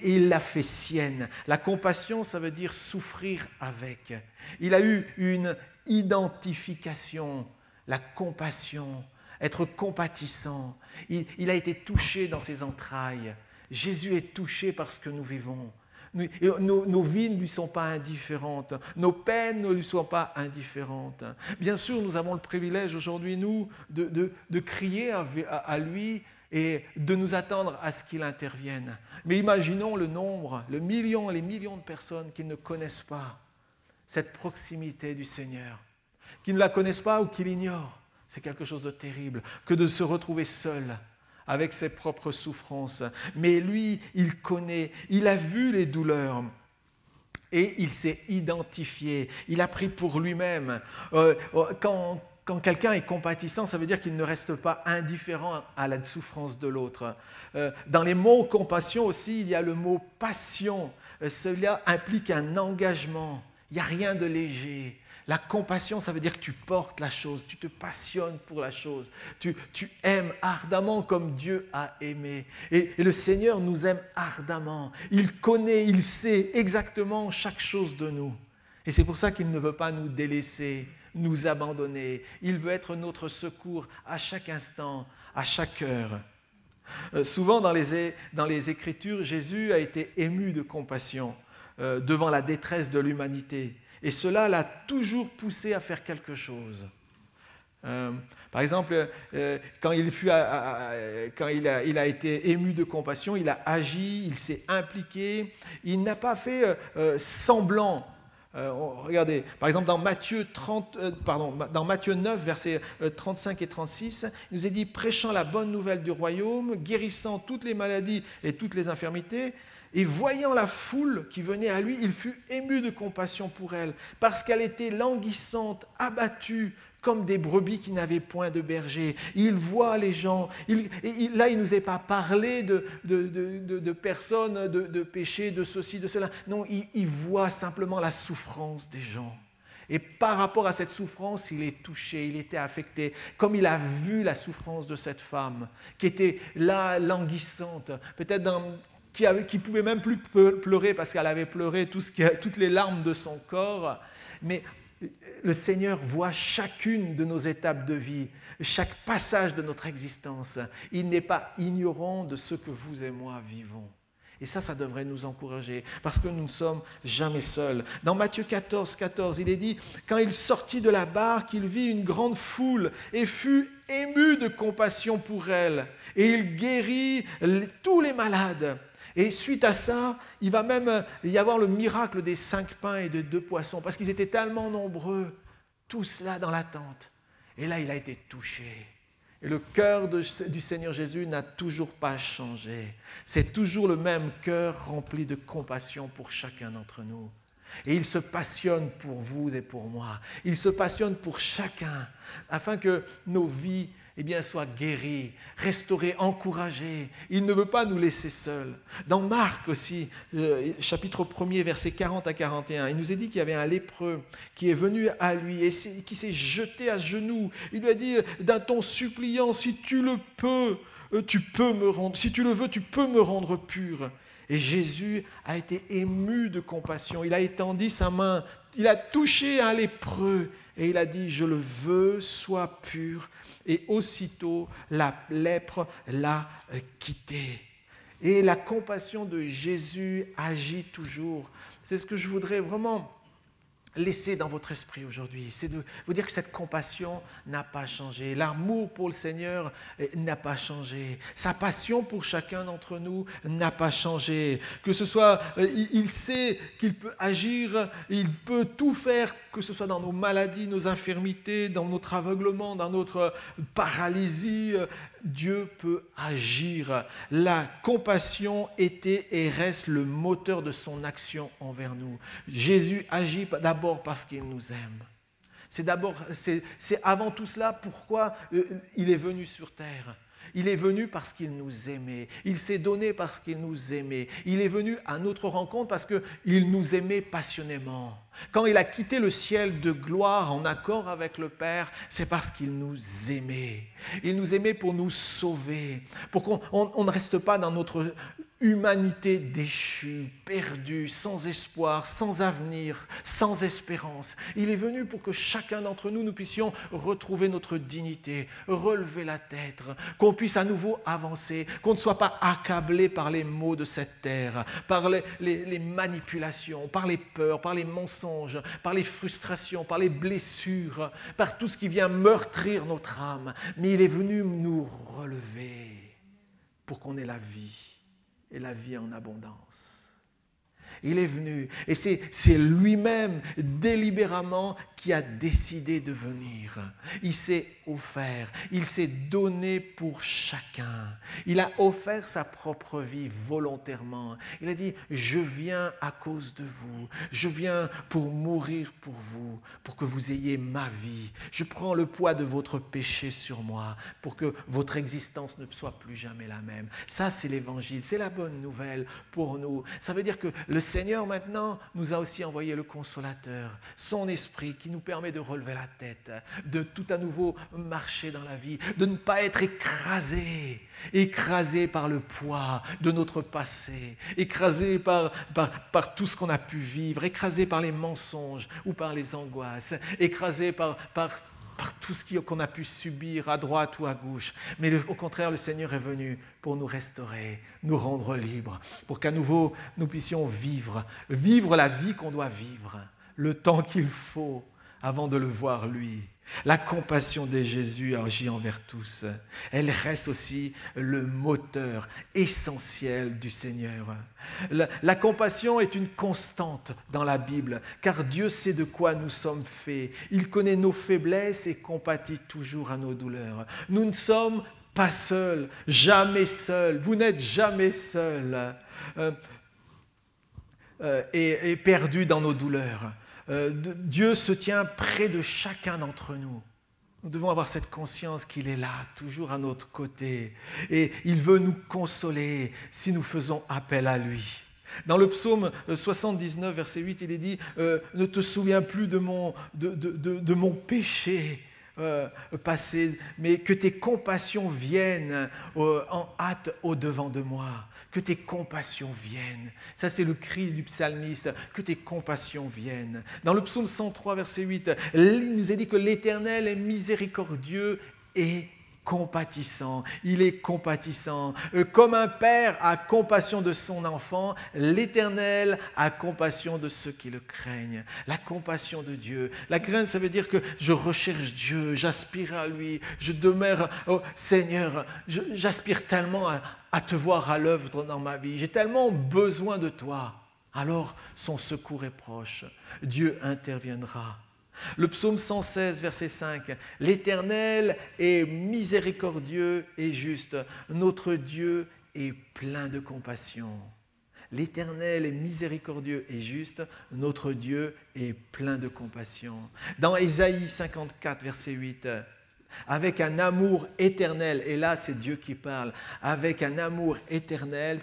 il l'a fait sienne. La compassion, ça veut dire souffrir avec. Il a eu une identification, la compassion, être compatissant. Il a été touché dans ses entrailles. Jésus est touché par ce que nous vivons. Nos vies ne lui sont pas indifférentes, nos peines ne lui sont pas indifférentes. Bien sûr, nous avons le privilège aujourd'hui, nous, de crier à lui et de nous attendre à ce qu'il intervienne. Mais imaginons le nombre, les millions de personnes qui ne connaissent pas cette proximité du Seigneur, qui ne la connaissent pas ou qui l'ignorent. C'est quelque chose de terrible que de se retrouver seul avec ses propres souffrances. Mais lui, il connaît, il a vu les douleurs et il s'est identifié. Il a pris pour lui-même. Quand quelqu'un est compatissant, ça veut dire qu'il ne reste pas indifférent à la souffrance de l'autre. Dans les mots compassion aussi, il y a le mot passion. Cela implique un engagement. Il n'y a rien de léger. La compassion, ça veut dire que tu portes la chose, tu te passionnes pour la chose, tu aimes ardemment comme Dieu a aimé. Et le Seigneur nous aime ardemment. Il connaît, il sait exactement chaque chose de nous. Et c'est pour ça qu'il ne veut pas nous délaisser, nous abandonner. Il veut être notre secours à chaque instant, à chaque heure. Souvent dans les Écritures, Jésus a été ému de compassion devant la détresse de l'humanité. Et cela l'a toujours poussé à faire quelque chose. Par exemple, quand il a été ému de compassion, il a agi, il s'est impliqué, il n'a pas fait semblant. Regardez, par exemple dans Matthieu 9, versets 35 et 36, il nous est dit « Prêchant la bonne nouvelle du royaume, guérissant toutes les maladies et toutes les infirmités, et voyant la foule qui venait à lui, il fut ému de compassion pour elle, parce qu'elle était languissante, abattue, comme des brebis qui n'avaient point de berger. » Il voit les gens. Là, il ne nous est pas parlé de personnes, de péché, de ceci, de cela. Non, il voit simplement la souffrance des gens. Et par rapport à cette souffrance, il est touché, il était affecté. Comme il a vu la souffrance de cette femme qui était là, languissante, peut-être qui pouvait même plus pleurer parce qu'elle avait pleuré toutes les larmes de son corps. Mais le Seigneur voit chacune de nos étapes de vie, chaque passage de notre existence. Il n'est pas ignorant de ce que vous et moi vivons. Et ça devrait nous encourager, parce que nous ne sommes jamais seuls. Dans Matthieu 14, il est dit « Quand il sortit de la barque, il vit une grande foule et fut ému de compassion pour elle. Et il guérit tous les malades. » Et suite à ça, il va même y avoir le miracle des 5 pains et de 2 poissons, parce qu'ils étaient tellement nombreux, tous là dans la tente. Et là, il a été touché. Et le cœur du Seigneur Jésus n'a toujours pas changé. C'est toujours le même cœur rempli de compassion pour chacun d'entre nous. Et il se passionne pour vous et pour moi. Il se passionne pour chacun, afin que nos vies soient guéries, restaurées, encouragées. Il ne veut pas nous laisser seuls. Dans Marc aussi, chapitre 1er, versets 40 à 41, il nous est dit qu'il y avait un lépreux qui est venu à lui et qui s'est jeté à genoux. Il lui a dit d'un ton suppliant, « Si tu le veux, tu peux me rendre pur. » Et Jésus a été ému de compassion. Il a étendu sa main, il a touché un lépreux et il a dit « Je le veux, sois pur. » Et aussitôt, la lèpre l'a quitté. Et la compassion de Jésus agit toujours. C'est ce que je voudrais vraiment laisser dans votre esprit aujourd'hui. C'est de vous dire que cette compassion n'a pas changé. L'amour pour le Seigneur n'a pas changé. Sa passion pour chacun d'entre nous n'a pas changé. Que ce soit, il sait qu'il peut agir, il peut tout faire, que ce soit dans nos maladies, nos infirmités, dans notre aveuglement, dans notre paralysie. Dieu peut agir. La compassion était et reste le moteur de son action envers nous. Jésus agit d'abord parce qu'il nous aime. C'est avant tout cela pourquoi il est venu sur terre. Il est venu parce qu'il nous aimait. Il s'est donné parce qu'il nous aimait. Il est venu à notre rencontre parce qu'il nous aimait passionnément. Quand il a quitté le ciel de gloire en accord avec le Père, c'est parce qu'il nous aimait. Il nous aimait pour nous sauver, pour qu'on ne reste pas dans notre humanité déchue, perdue, sans espoir, sans avenir, sans espérance. Il est venu pour que chacun d'entre nous, nous puissions retrouver notre dignité, relever la tête, qu'on puisse à nouveau avancer, qu'on ne soit pas accablé par les maux de cette terre, par les manipulations, par les peurs, par les mensonges, par les frustrations, par les blessures, par tout ce qui vient meurtrir notre âme. Mais il est venu nous relever pour qu'on ait la vie. Et la vie en abondance. Il est venu et c'est lui-même délibérément qui a décidé de venir. Il s'est offert, il s'est donné pour chacun. Il a offert sa propre vie volontairement. Il a dit, je viens à cause de vous, je viens pour mourir pour vous, pour que vous ayez ma vie. Je prends le poids de votre péché sur moi pour que votre existence ne soit plus jamais la même. Ça, c'est l'évangile, c'est la bonne nouvelle pour nous. Ça veut dire que le Seigneur maintenant nous a aussi envoyé le Consolateur, son esprit qui nous permet de relever la tête, de tout à nouveau marcher dans la vie, de ne pas être écrasé par le poids de notre passé, écrasé par tout ce qu'on a pu vivre, écrasé par les mensonges ou par les angoisses, écrasé par tout ce qu'on a pu subir à droite ou à gauche. Mais au contraire, le Seigneur est venu pour nous restaurer, nous rendre libres, pour qu'à nouveau nous puissions vivre la vie qu'on doit vivre, le temps qu'il faut, avant de le voir lui. La compassion de Jésus agit envers tous. Elle reste aussi le moteur essentiel du Seigneur. La compassion est une constante dans la Bible, car Dieu sait de quoi nous sommes faits. Il connaît nos faiblesses et compatit toujours à nos douleurs. Nous ne sommes pas seuls, jamais seuls. Vous n'êtes jamais seuls et perdus dans nos douleurs. Dieu se tient près de chacun d'entre nous. Nous devons avoir cette conscience qu'il est là, toujours à notre côté. Et il veut nous consoler si nous faisons appel à lui. Dans le psaume 79, verset 8, il est dit « Ne te souviens plus de mon péché passé, mais que tes compassions viennent en hâte au-devant de moi. » Que tes compassions viennent. Ça, c'est le cri du psalmiste. Que tes compassions viennent. Dans le psaume 103, verset 8, il nous est dit que l'Éternel est miséricordieux et compatissant. Il est compatissant. Comme un père a compassion de son enfant, l'Éternel a compassion de ceux qui le craignent. La compassion de Dieu. La crainte, ça veut dire que je recherche Dieu, j'aspire à lui, je demeure, oh Seigneur, j'aspire tellement à te voir à l'œuvre dans ma vie. J'ai tellement besoin de toi. Alors, son secours est proche. Dieu interviendra. Le psaume 116, verset 5. « L'Éternel est miséricordieux et juste. Notre Dieu est plein de compassion. » L'Éternel est miséricordieux et juste. Notre Dieu est plein de compassion. Dans Ésaïe 54, verset 8. Avec un amour éternel, et là c'est Dieu qui parle, avec un amour éternel,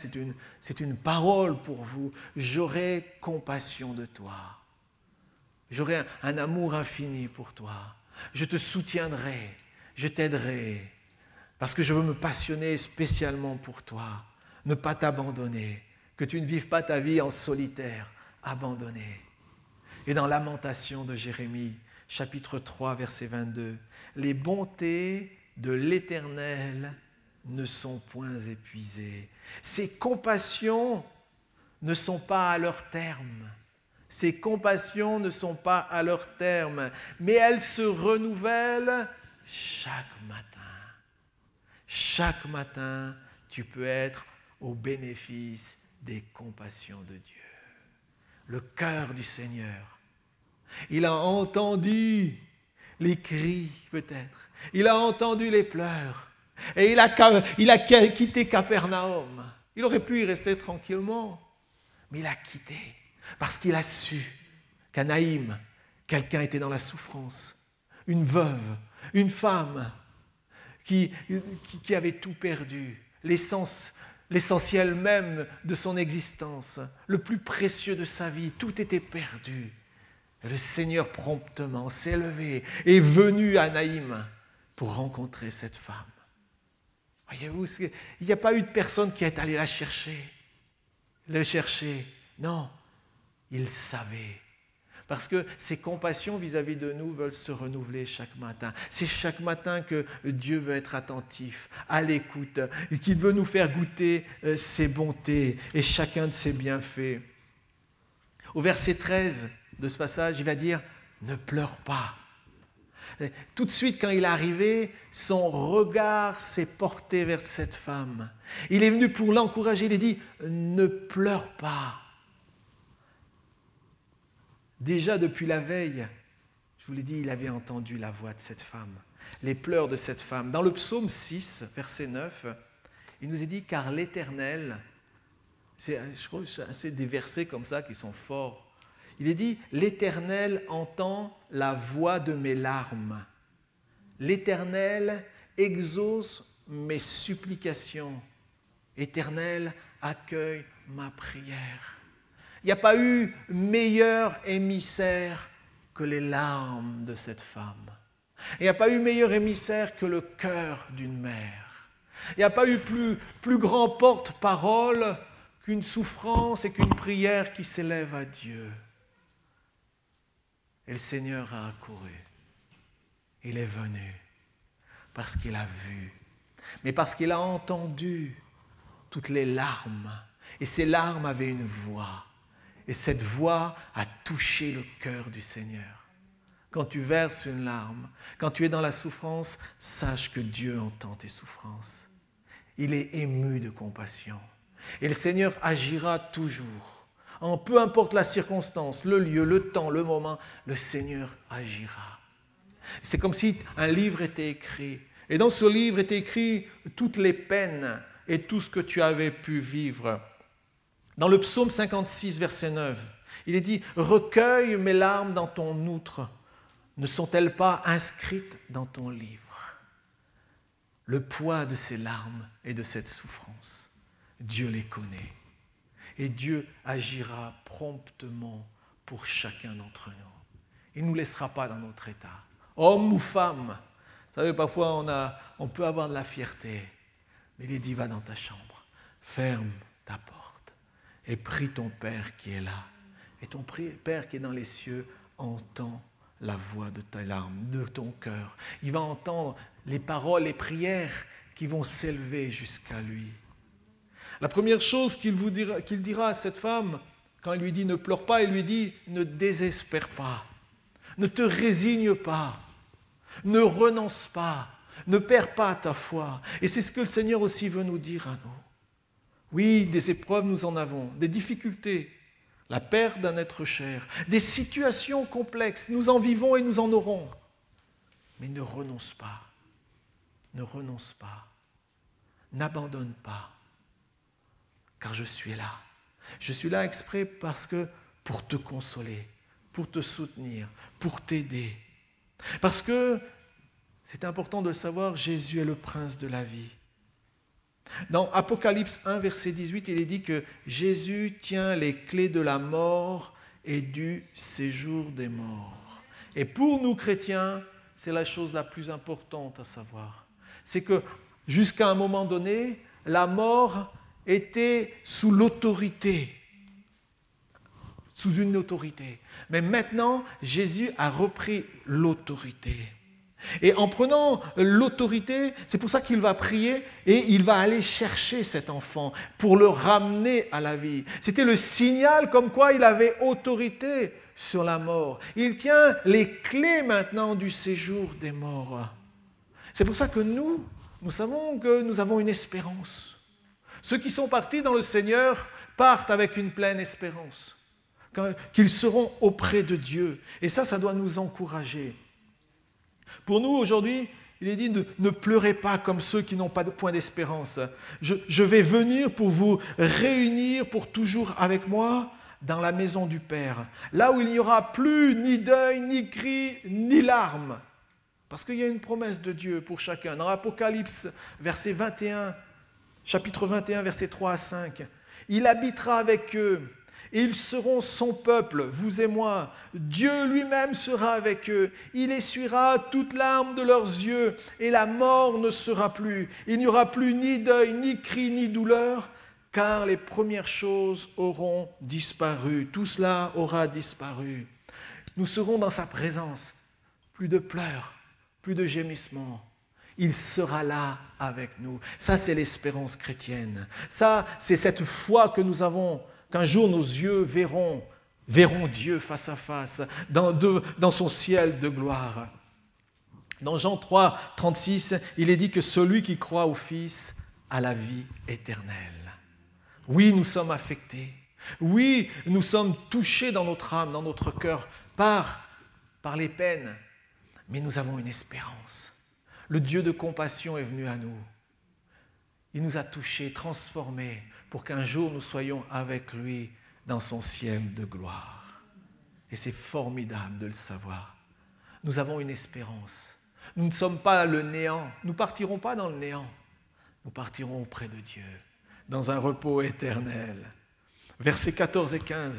c'est une parole pour vous, j'aurai compassion de toi. J'aurai un amour infini pour toi. Je te soutiendrai, je t'aiderai, parce que je veux me passionner spécialement pour toi. Ne pas t'abandonner, que tu ne vives pas ta vie en solitaire, abandonné. Et dans Lamentation de Jérémie, chapitre 3, verset 22, « Les bontés de l'Éternel ne sont point épuisées. Ses compassions ne sont pas à leur terme. Ses compassions ne sont pas à leur terme, mais elles se renouvellent chaque matin. Chaque matin, tu peux être au bénéfice des compassions de Dieu. » Le cœur du Seigneur. Il a entendu les cris, peut-être. Il a entendu les pleurs. Et il a quitté Capernaum. Il aurait pu y rester tranquillement, mais il a quitté parce qu'il a su qu'à Naïm, quelqu'un était dans la souffrance. Une veuve, une femme qui avait tout perdu, l'essentiel même de son existence, le plus précieux de sa vie, tout était perdu. Et le Seigneur promptement s'est levé et est venu à Naïm pour rencontrer cette femme. Voyez-vous, il n'y a pas eu de personne qui est allée le chercher. Non, il savait. Parce que ses compassions vis-à-vis de nous veulent se renouveler chaque matin. C'est chaque matin que Dieu veut être attentif, à l'écoute, et qu'il veut nous faire goûter ses bontés et chacun de ses bienfaits. Au verset 13 de ce passage, il va dire « Ne pleure pas ». Tout de suite, quand il est arrivé, son regard s'est porté vers cette femme. Il est venu pour l'encourager, il a dit « Ne pleure pas ». Déjà depuis la veille, je vous l'ai dit, il avait entendu la voix de cette femme, les pleurs de cette femme. Dans le psaume 6, verset 9, il nous est dit « Car l'Éternel », je crois que c'est des versets comme ça qui sont forts. Il est dit « L'Éternel entend la voix de mes larmes. L'Éternel exauce mes supplications. Éternel, accueille ma prière. » Il n'y a pas eu meilleur émissaire que les larmes de cette femme. Il n'y a pas eu meilleur émissaire que le cœur d'une mère. Il n'y a pas eu plus grand porte-parole qu'une souffrance et qu'une prière qui s'élève à Dieu. Et le Seigneur a accouru. Il est venu parce qu'il a vu, mais parce qu'il a entendu toutes les larmes. Et ces larmes avaient une voix. Et cette voix a touché le cœur du Seigneur. quand tu verses une larme, quand tu es dans la souffrance, sache que Dieu entend tes souffrances. Il est ému de compassion. Et le Seigneur agira toujours. Peu importe la circonstance, le lieu, le temps, le moment, le Seigneur agira. C'est comme si un livre était écrit. Et dans ce livre étaient écrites toutes les peines et tout ce que tu avais pu vivre. Dans le psaume 56, verset 9, il est dit « Recueille mes larmes dans ton outre. Ne sont-elles pas inscrites dans ton livre ?» Le poids de ces larmes et de cette souffrance, Dieu les connaît. Et Dieu agira promptement pour chacun d'entre nous. Il ne nous laissera pas dans notre état. Homme ou femme, vous savez, parfois on peut avoir de la fierté. Mais il est dit, va dans ta chambre, ferme ta porte et prie ton Père qui est là. Et ton Père qui est dans les cieux entend la voix de ta larme, de ton cœur. Il va entendre les paroles, les prières qui vont s'élever jusqu'à lui. La première chose qu'il dira à cette femme, quand il lui dit « ne pleure pas », il lui dit « ne désespère pas, ne te résigne pas, ne renonce pas, ne perds pas ta foi ». Et c'est ce que le Seigneur aussi veut nous dire à nous. Oui, des épreuves nous en avons, des difficultés, la perte d'un être cher, des situations complexes, nous en vivons et nous en aurons. Mais ne renonce pas, n'abandonne pas. Car je suis là. Je suis là exprès pour te consoler, pour te soutenir, pour t'aider. Parce que, c'est important de le savoir, Jésus est le prince de la vie. Dans Apocalypse 1, verset 18, il est dit que Jésus tient les clés de la mort et du séjour des morts. Et pour nous chrétiens, c'est la chose la plus importante à savoir. C'est que jusqu'à un moment donné, la mort était sous une autorité. Mais maintenant, Jésus a repris l'autorité. Et en prenant l'autorité, c'est pour ça qu'il va prier et il va aller chercher cet enfant pour le ramener à la vie. C'était le signal comme quoi il avait autorité sur la mort. Il tient les clés maintenant du séjour des morts. C'est pour ça que nous savons que nous avons une espérance. Ceux qui sont partis dans le Seigneur partent avec une pleine espérance, qu'ils seront auprès de Dieu. Et ça doit nous encourager. Pour nous, aujourd'hui, il est dit ne pleurez pas comme ceux qui n'ont pas de point d'espérance. Je vais venir pour vous réunir pour toujours avec moi dans la maison du Père, là où il n'y aura plus ni deuil, ni cri, ni larmes. Parce qu'il y a une promesse de Dieu pour chacun. Dans l'Apocalypse, chapitre 21, versets 3 à 5, « Il habitera avec eux, et ils seront son peuple, vous et moi. Dieu lui-même sera avec eux. Il essuiera toute larme de leurs yeux, et la mort ne sera plus. Il n'y aura plus ni deuil, ni cri, ni douleur, car les premières choses auront disparu. Tout cela aura disparu. Nous serons dans sa présence. Plus de pleurs, plus de gémissements. Il sera là avec nous. Ça, c'est l'espérance chrétienne. Ça, c'est cette foi que nous avons, qu'un jour nos yeux verront Dieu face à face, dans son ciel de gloire. Dans Jean 3, 36, il est dit que celui qui croit au Fils a la vie éternelle. Oui, nous sommes affectés. Oui, nous sommes touchés dans notre âme, dans notre cœur, par les peines. Mais nous avons une espérance. Le Dieu de compassion est venu à nous. Il nous a touchés, transformés, pour qu'un jour nous soyons avec lui dans son ciel de gloire. Et c'est formidable de le savoir. Nous avons une espérance. Nous ne sommes pas le néant. Nous ne partirons pas dans le néant. Nous partirons auprès de Dieu, dans un repos éternel. Versets 14 et 15.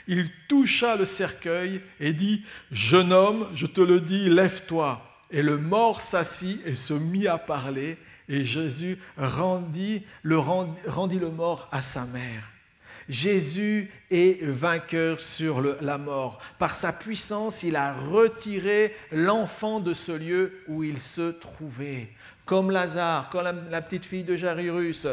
Il toucha le cercueil et dit « Jeune homme, je te le dis, lève-toi. » Et le mort s'assit et se mit à parler. Et Jésus rendit le mort à sa mère. Jésus est vainqueur sur la mort. Par sa puissance, il a retiré l'enfant de ce lieu où il se trouvait. comme Lazare, comme la petite fille de Jairus,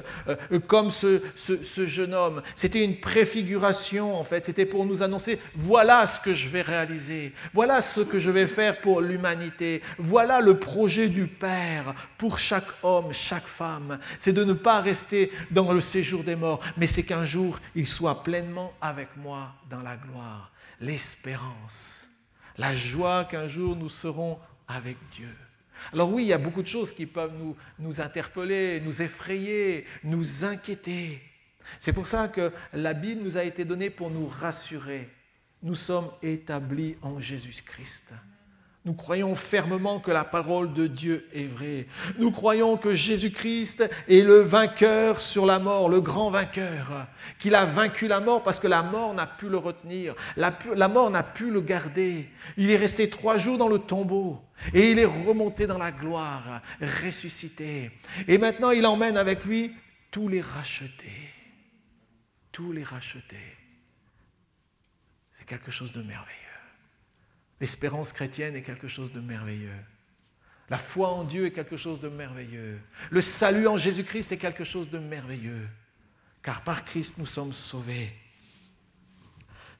comme ce jeune homme. C'était une préfiguration, en fait. C'était pour nous annoncer, voilà ce que je vais réaliser. Voilà ce que je vais faire pour l'humanité. Voilà le projet du Père pour chaque homme, chaque femme. C'est de ne pas rester dans le séjour des morts, mais c'est qu'un jour, il soit pleinement avec moi dans la gloire. L'espérance, la joie qu'un jour nous serons avec Dieu. Alors oui, il y a beaucoup de choses qui peuvent nous interpeller, nous effrayer, nous inquiéter. C'est pour ça que la Bible nous a été donnée pour nous rassurer. Nous sommes établis en Jésus-Christ. Nous croyons fermement que la parole de Dieu est vraie. Nous croyons que Jésus-Christ est le vainqueur sur la mort, le grand vainqueur, qu'il a vaincu la mort parce que la mort n'a pu le retenir, la mort n'a pu le garder. Il est resté 3 jours dans le tombeau et il est remonté dans la gloire, ressuscité. Et maintenant, il emmène avec lui tous les rachetés. Tous les rachetés. C'est quelque chose de merveilleux. L'espérance chrétienne est quelque chose de merveilleux. La foi en Dieu est quelque chose de merveilleux. Le salut en Jésus-Christ est quelque chose de merveilleux. Car par Christ, nous sommes sauvés.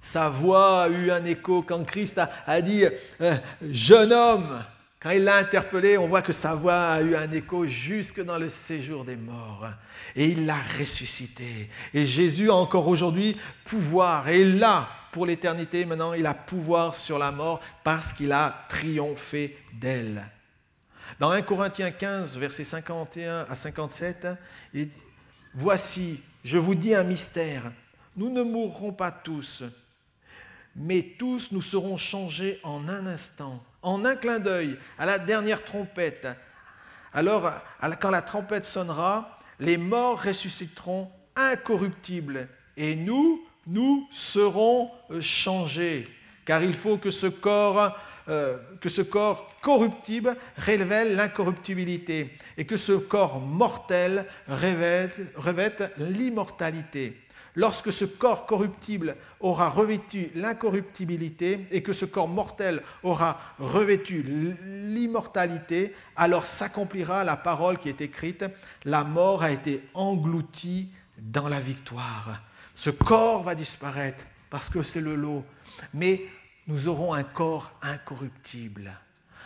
Sa voix a eu un écho quand Christ a dit « jeune homme ». Quand il l'a interpellé, on voit que sa voix a eu un écho jusque dans le séjour des morts. Et il l'a ressuscité. Et Jésus a encore aujourd'hui pouvoir. Et il l'a pour l'éternité. Maintenant, il a pouvoir sur la mort parce qu'il a triomphé d'elle. Dans 1 Corinthiens 15, versets 51 à 57, il dit « Voici, je vous dis un mystère. Nous ne mourrons pas tous, mais tous nous serons changés en un instant. En un clin d'œil, à la dernière trompette. Alors, quand la trompette sonnera, les morts ressusciteront incorruptibles et nous serons changés. Car il faut que ce corps corruptible révèle l'incorruptibilité et que ce corps mortel revête l'immortalité. Lorsque ce corps corruptible aura revêtu l'incorruptibilité et que ce corps mortel aura revêtu l'immortalité, alors s'accomplira la parole qui est écrite, la mort a été engloutie dans la victoire. Ce corps va disparaître parce que c'est le lot, mais nous aurons un corps incorruptible,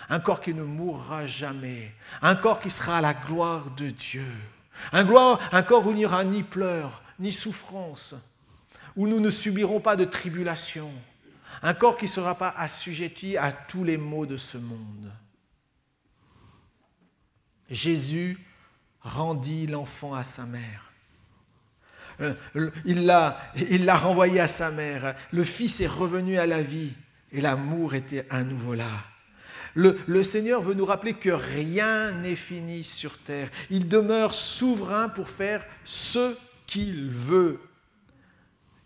un corps qui ne mourra jamais, un corps qui sera à la gloire de Dieu, un corps où il n'y aura ni pleurs, ni souffrance, où nous ne subirons pas de tribulation, un corps qui ne sera pas assujetti à tous les maux de ce monde. Jésus rendit l'enfant à sa mère. Il l'a renvoyé à sa mère. Le Fils est revenu à la vie et l'amour était à nouveau là. Le Seigneur veut nous rappeler que rien n'est fini sur terre. Il demeure souverain pour faire ce qu'il veut.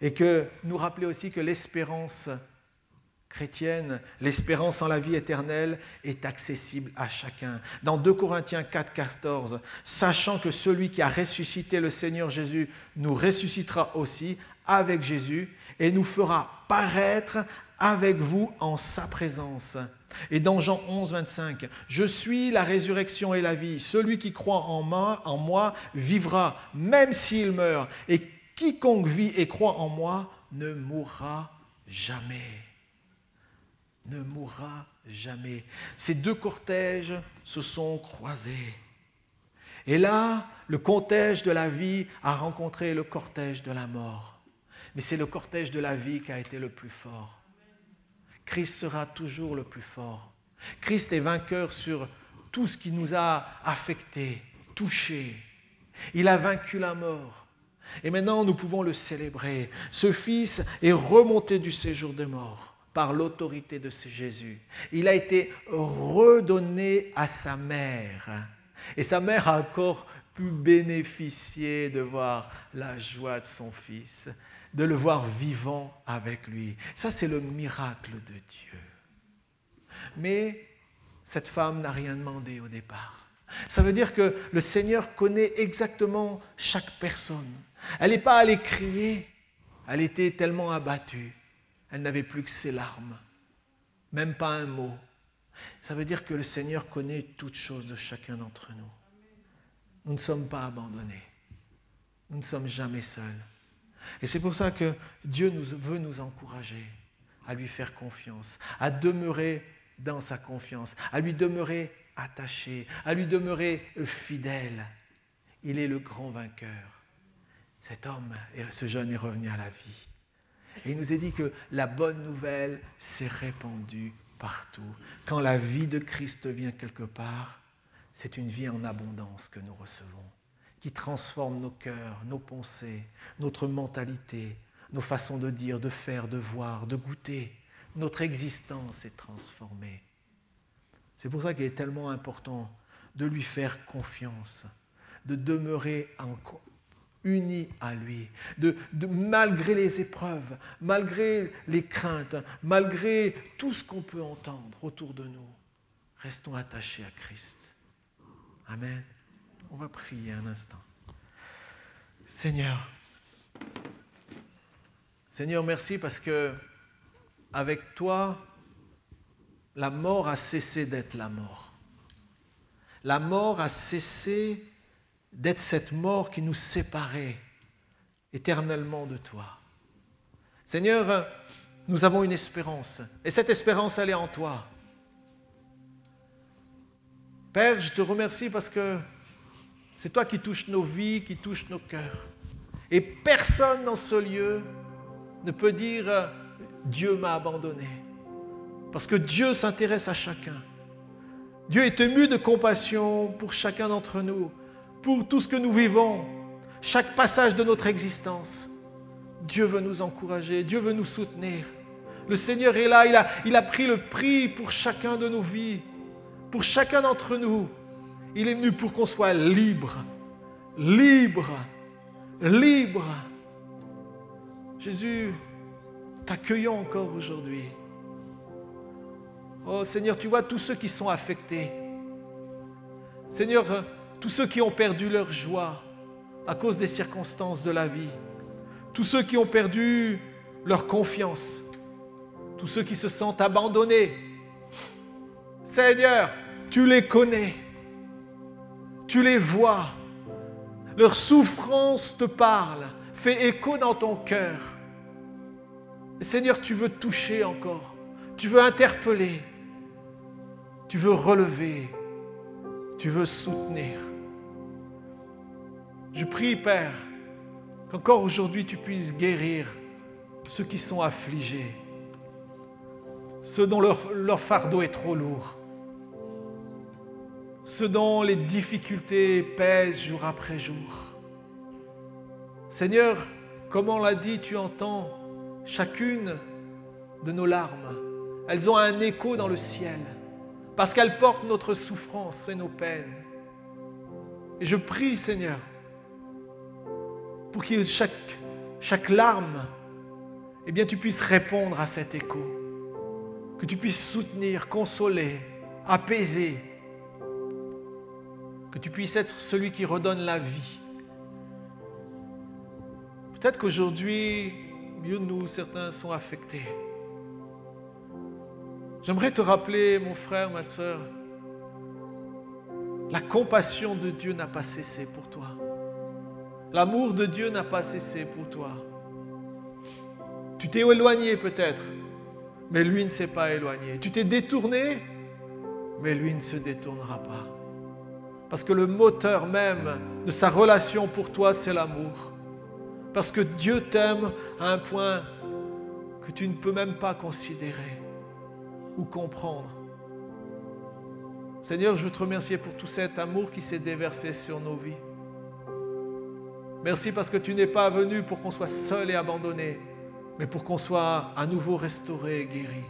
Et que nous rappeler aussi que l'espérance chrétienne, l'espérance en la vie éternelle est accessible à chacun. Dans 2 Corinthiens 4, 14, sachant que celui qui a ressuscité le Seigneur Jésus nous ressuscitera aussi avec Jésus et nous fera paraître avec vous en sa présence. Et dans Jean 11, 25, « Je suis la résurrection et la vie. Celui qui croit en moi vivra, même s'il meurt. Et quiconque vit et croit en moi ne mourra jamais. » Ne mourra jamais. Ces 2 cortèges se sont croisés. Et là, le cortège de la vie a rencontré le cortège de la mort. Mais c'est le cortège de la vie qui a été le plus fort. Christ sera toujours le plus fort. Christ est vainqueur sur tout ce qui nous a affectés, touchés. Il a vaincu la mort. Et maintenant, nous pouvons le célébrer. Ce Fils est remonté du séjour des morts par l'autorité de Jésus. Il a été redonné à sa mère. Et sa mère a encore pu bénéficier de voir la joie de son Fils, de le voir vivant avec lui. Ça, c'est le miracle de Dieu. Mais cette femme n'a rien demandé au départ. Ça veut dire que le Seigneur connaît exactement chaque personne. Elle n'est pas allée crier. Elle était tellement abattue. Elle n'avait plus que ses larmes. Même pas un mot. Ça veut dire que le Seigneur connaît toutes choses de chacun d'entre nous. Nous ne sommes pas abandonnés. Nous ne sommes jamais seuls. Et c'est pour ça que Dieu veut nous encourager à lui faire confiance, à demeurer dans sa confiance, à lui demeurer attaché, à lui demeurer fidèle. Il est le grand vainqueur. Cet homme, ce jeune est revenu à la vie. Et il nous est dit que la bonne nouvelle s'est répandue partout. Quand la vie de Christ vient quelque part, c'est une vie en abondance que nous recevons, qui transforme nos cœurs, nos pensées, notre mentalité, nos façons de dire, de faire, de voir, de goûter. Notre existence est transformée. C'est pour ça qu'il est tellement important de lui faire confiance, de demeurer unis à lui, malgré les épreuves, malgré les craintes, malgré tout ce qu'on peut entendre autour de nous, restons attachés à Christ. Amen. On va prier un instant. Seigneur, merci parce que avec toi, la mort a cessé d'être la mort. La mort a cessé d'être cette mort qui nous séparait éternellement de toi. Seigneur, nous avons une espérance, et cette espérance, elle est en toi. Père, je te remercie parce que c'est toi qui touches nos vies, qui touches nos cœurs. Et personne dans ce lieu ne peut dire « Dieu m'a abandonné ». Parce que Dieu s'intéresse à chacun. Dieu est ému de compassion pour chacun d'entre nous, pour tout ce que nous vivons, chaque passage de notre existence. Dieu veut nous encourager, Dieu veut nous soutenir. Le Seigneur est là, il a pris le prix pour chacun de nos vies, pour chacun d'entre nous. Il est venu pour qu'on soit libre, libre, libre. Jésus, t'accueillons encore aujourd'hui. Oh Seigneur, tu vois tous ceux qui sont affectés. Seigneur, tous ceux qui ont perdu leur joie à cause des circonstances de la vie. Tous ceux qui ont perdu leur confiance. Tous ceux qui se sentent abandonnés. Seigneur, tu les connais. Tu les vois. Leur souffrance te parle, fait écho dans ton cœur. Et Seigneur, tu veux toucher encore. Tu veux interpeller. Tu veux relever. Tu veux soutenir. Je prie, Père, qu'encore aujourd'hui tu puisses guérir ceux qui sont affligés, ceux dont leur fardeau est trop lourd, ceux dont les difficultés pèsent jour après jour. Seigneur, comme on l'a dit, tu entends chacune de nos larmes. Elles ont un écho dans le ciel, parce qu'elles portent notre souffrance et nos peines. Et je prie, Seigneur, pour que chaque larme, eh bien, tu puisses répondre à cet écho, que tu puisses soutenir, consoler, apaiser, que tu puisses être celui qui redonne la vie. Peut-être qu'aujourd'hui, mieux de nous, certains sont affectés. J'aimerais te rappeler, mon frère, ma sœur, la compassion de Dieu n'a pas cessé pour toi. L'amour de Dieu n'a pas cessé pour toi. Tu t'es éloigné peut-être, mais lui ne s'est pas éloigné. Tu t'es détourné, mais lui ne se détournera pas. Parce que le moteur même de sa relation pour toi, c'est l'amour. Parce que Dieu t'aime à un point que tu ne peux même pas considérer ou comprendre. Seigneur, je veux te remercier pour tout cet amour qui s'est déversé sur nos vies. Merci parce que tu n'es pas venu pour qu'on soit seul et abandonné, mais pour qu'on soit à nouveau restauré et guéri.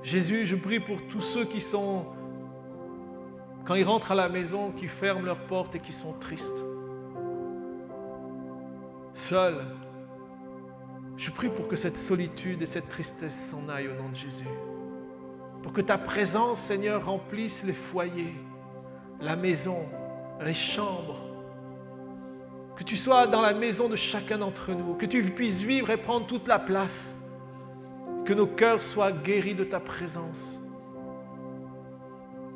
Jésus, je prie pour tous ceux qui sont, quand ils rentrent à la maison, qui ferment leurs portes et qui sont tristes, seuls. Je prie pour que cette solitude et cette tristesse s'en aillent au nom de Jésus. Pour que ta présence, Seigneur, remplisse les foyers, la maison, les chambres. Que tu sois dans la maison de chacun d'entre nous, que tu puisses vivre et prendre toute la place, que nos cœurs soient guéris de ta présence.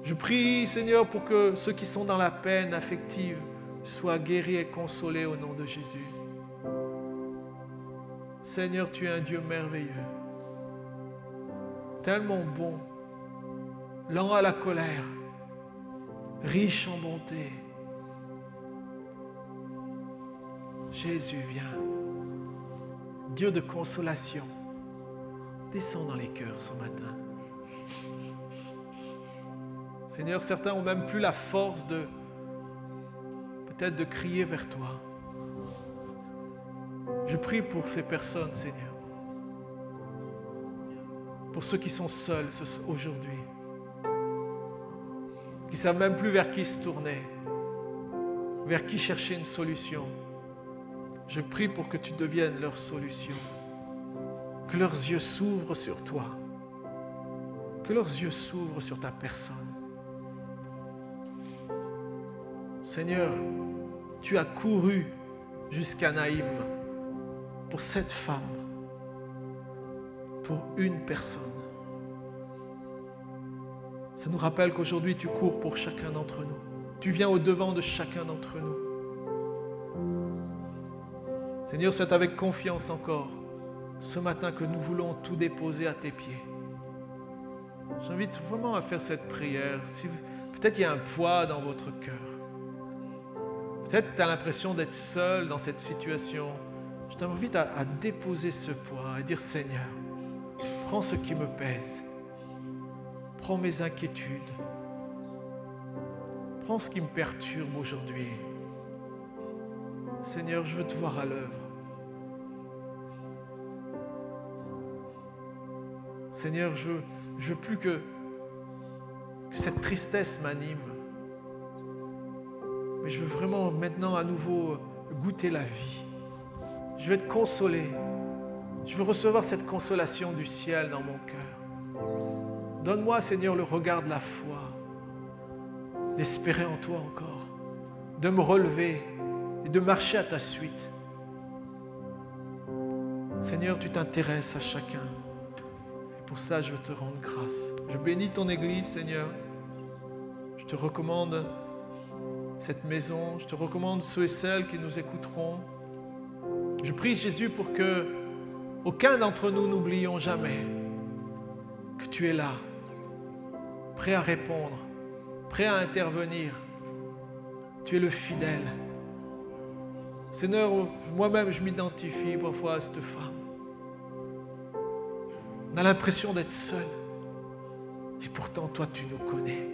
Je prie, Seigneur, pour que ceux qui sont dans la peine affective soient guéris et consolés au nom de Jésus. Seigneur, tu es un Dieu merveilleux, tellement bon, lent à la colère, riche en bonté. Jésus, viens. Dieu de consolation, descends dans les cœurs ce matin. Seigneur, certains n'ont même plus la force de peut-être de crier vers toi. Je prie pour ces personnes, Seigneur. Pour ceux qui sont seuls aujourd'hui, qui ne savent même plus vers qui se tourner, vers qui chercher une solution. Je prie pour que tu deviennes leur solution, que leurs yeux s'ouvrent sur toi, que leurs yeux s'ouvrent sur ta personne. Seigneur, tu as couru jusqu'à Naïm pour cette femme, pour une personne. Ça nous rappelle qu'aujourd'hui tu cours pour chacun d'entre nous. Tu viens au-devant de chacun d'entre nous. Seigneur, c'est avec confiance encore ce matin que nous voulons tout déposer à tes pieds. J'invite vraiment à faire cette prière. Si peut-être il y a un poids dans votre cœur. Peut-être tu as l'impression d'être seul dans cette situation. Je t'invite à déposer ce poids et dire Seigneur, prends ce qui me pèse. Prends mes inquiétudes. Prends ce qui me perturbe aujourd'hui. Seigneur, je veux te voir à l'œuvre. Seigneur, je veux plus que cette tristesse m'anime. Mais je veux vraiment maintenant à nouveau goûter la vie. Je veux être consolé. Je veux recevoir cette consolation du ciel dans mon cœur. Donne-moi, Seigneur, le regard de la foi, d'espérer en toi encore, de me relever et de marcher à ta suite. Seigneur, tu t'intéresses à chacun. Et pour ça, je veux te rendre grâce. Je bénis ton Église, Seigneur. Je te recommande cette maison. Je te recommande ceux et celles qui nous écouteront. Je prie, Jésus, pour que aucun d'entre nous n'oublions jamais que tu es là, prêt à répondre, prêt à intervenir. Tu es le fidèle. Seigneur, moi-même, je m'identifie parfois à cette femme. On a l'impression d'être seul. Et pourtant, toi, tu nous connais.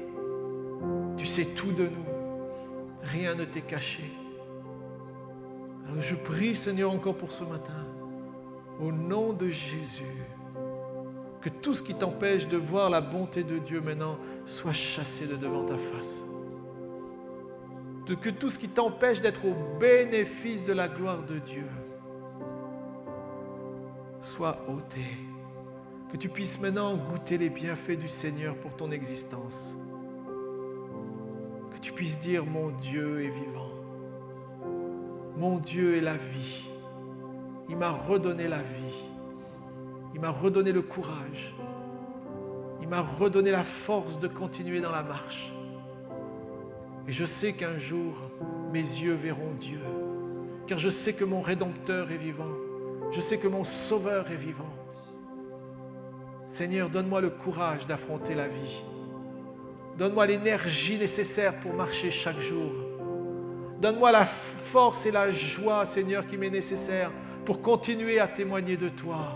Tu sais tout de nous. Rien ne t'est caché. Alors, je prie, Seigneur, encore pour ce matin, au nom de Jésus, que tout ce qui t'empêche de voir la bonté de Dieu maintenant soit chassé de devant ta face. Que tout ce qui t'empêche d'être au bénéfice de la gloire de Dieu soit ôté. Que tu puisses maintenant goûter les bienfaits du Seigneur pour ton existence. Que tu puisses dire, mon Dieu est vivant. Mon Dieu est la vie. Il m'a redonné la vie. Il m'a redonné le courage. Il m'a redonné la force de continuer dans la marche. Et je sais qu'un jour, mes yeux verront Dieu. Car je sais que mon Rédempteur est vivant. Je sais que mon Sauveur est vivant. Seigneur, donne-moi le courage d'affronter la vie. Donne-moi l'énergie nécessaire pour marcher chaque jour. Donne-moi la force et la joie, Seigneur, qui m'est nécessaire pour continuer à témoigner de toi,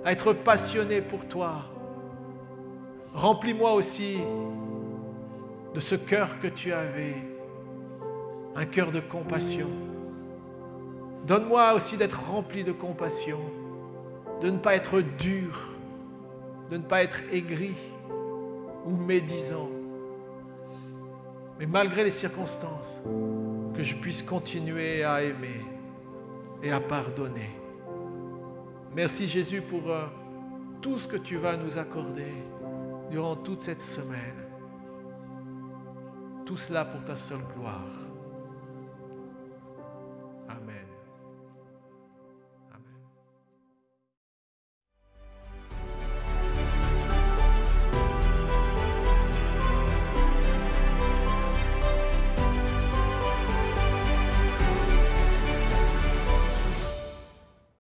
à être passionné pour toi. Remplis-moi aussi de ce cœur que tu avais, un cœur de compassion. Donne-moi aussi d'être rempli de compassion, de ne pas être dur, de ne pas être aigri ou médisant, mais malgré les circonstances, que je puisse continuer à aimer et à pardonner. Merci Jésus pour tout ce que tu vas nous accorder durant toute cette semaine. Tout cela pour ta seule gloire.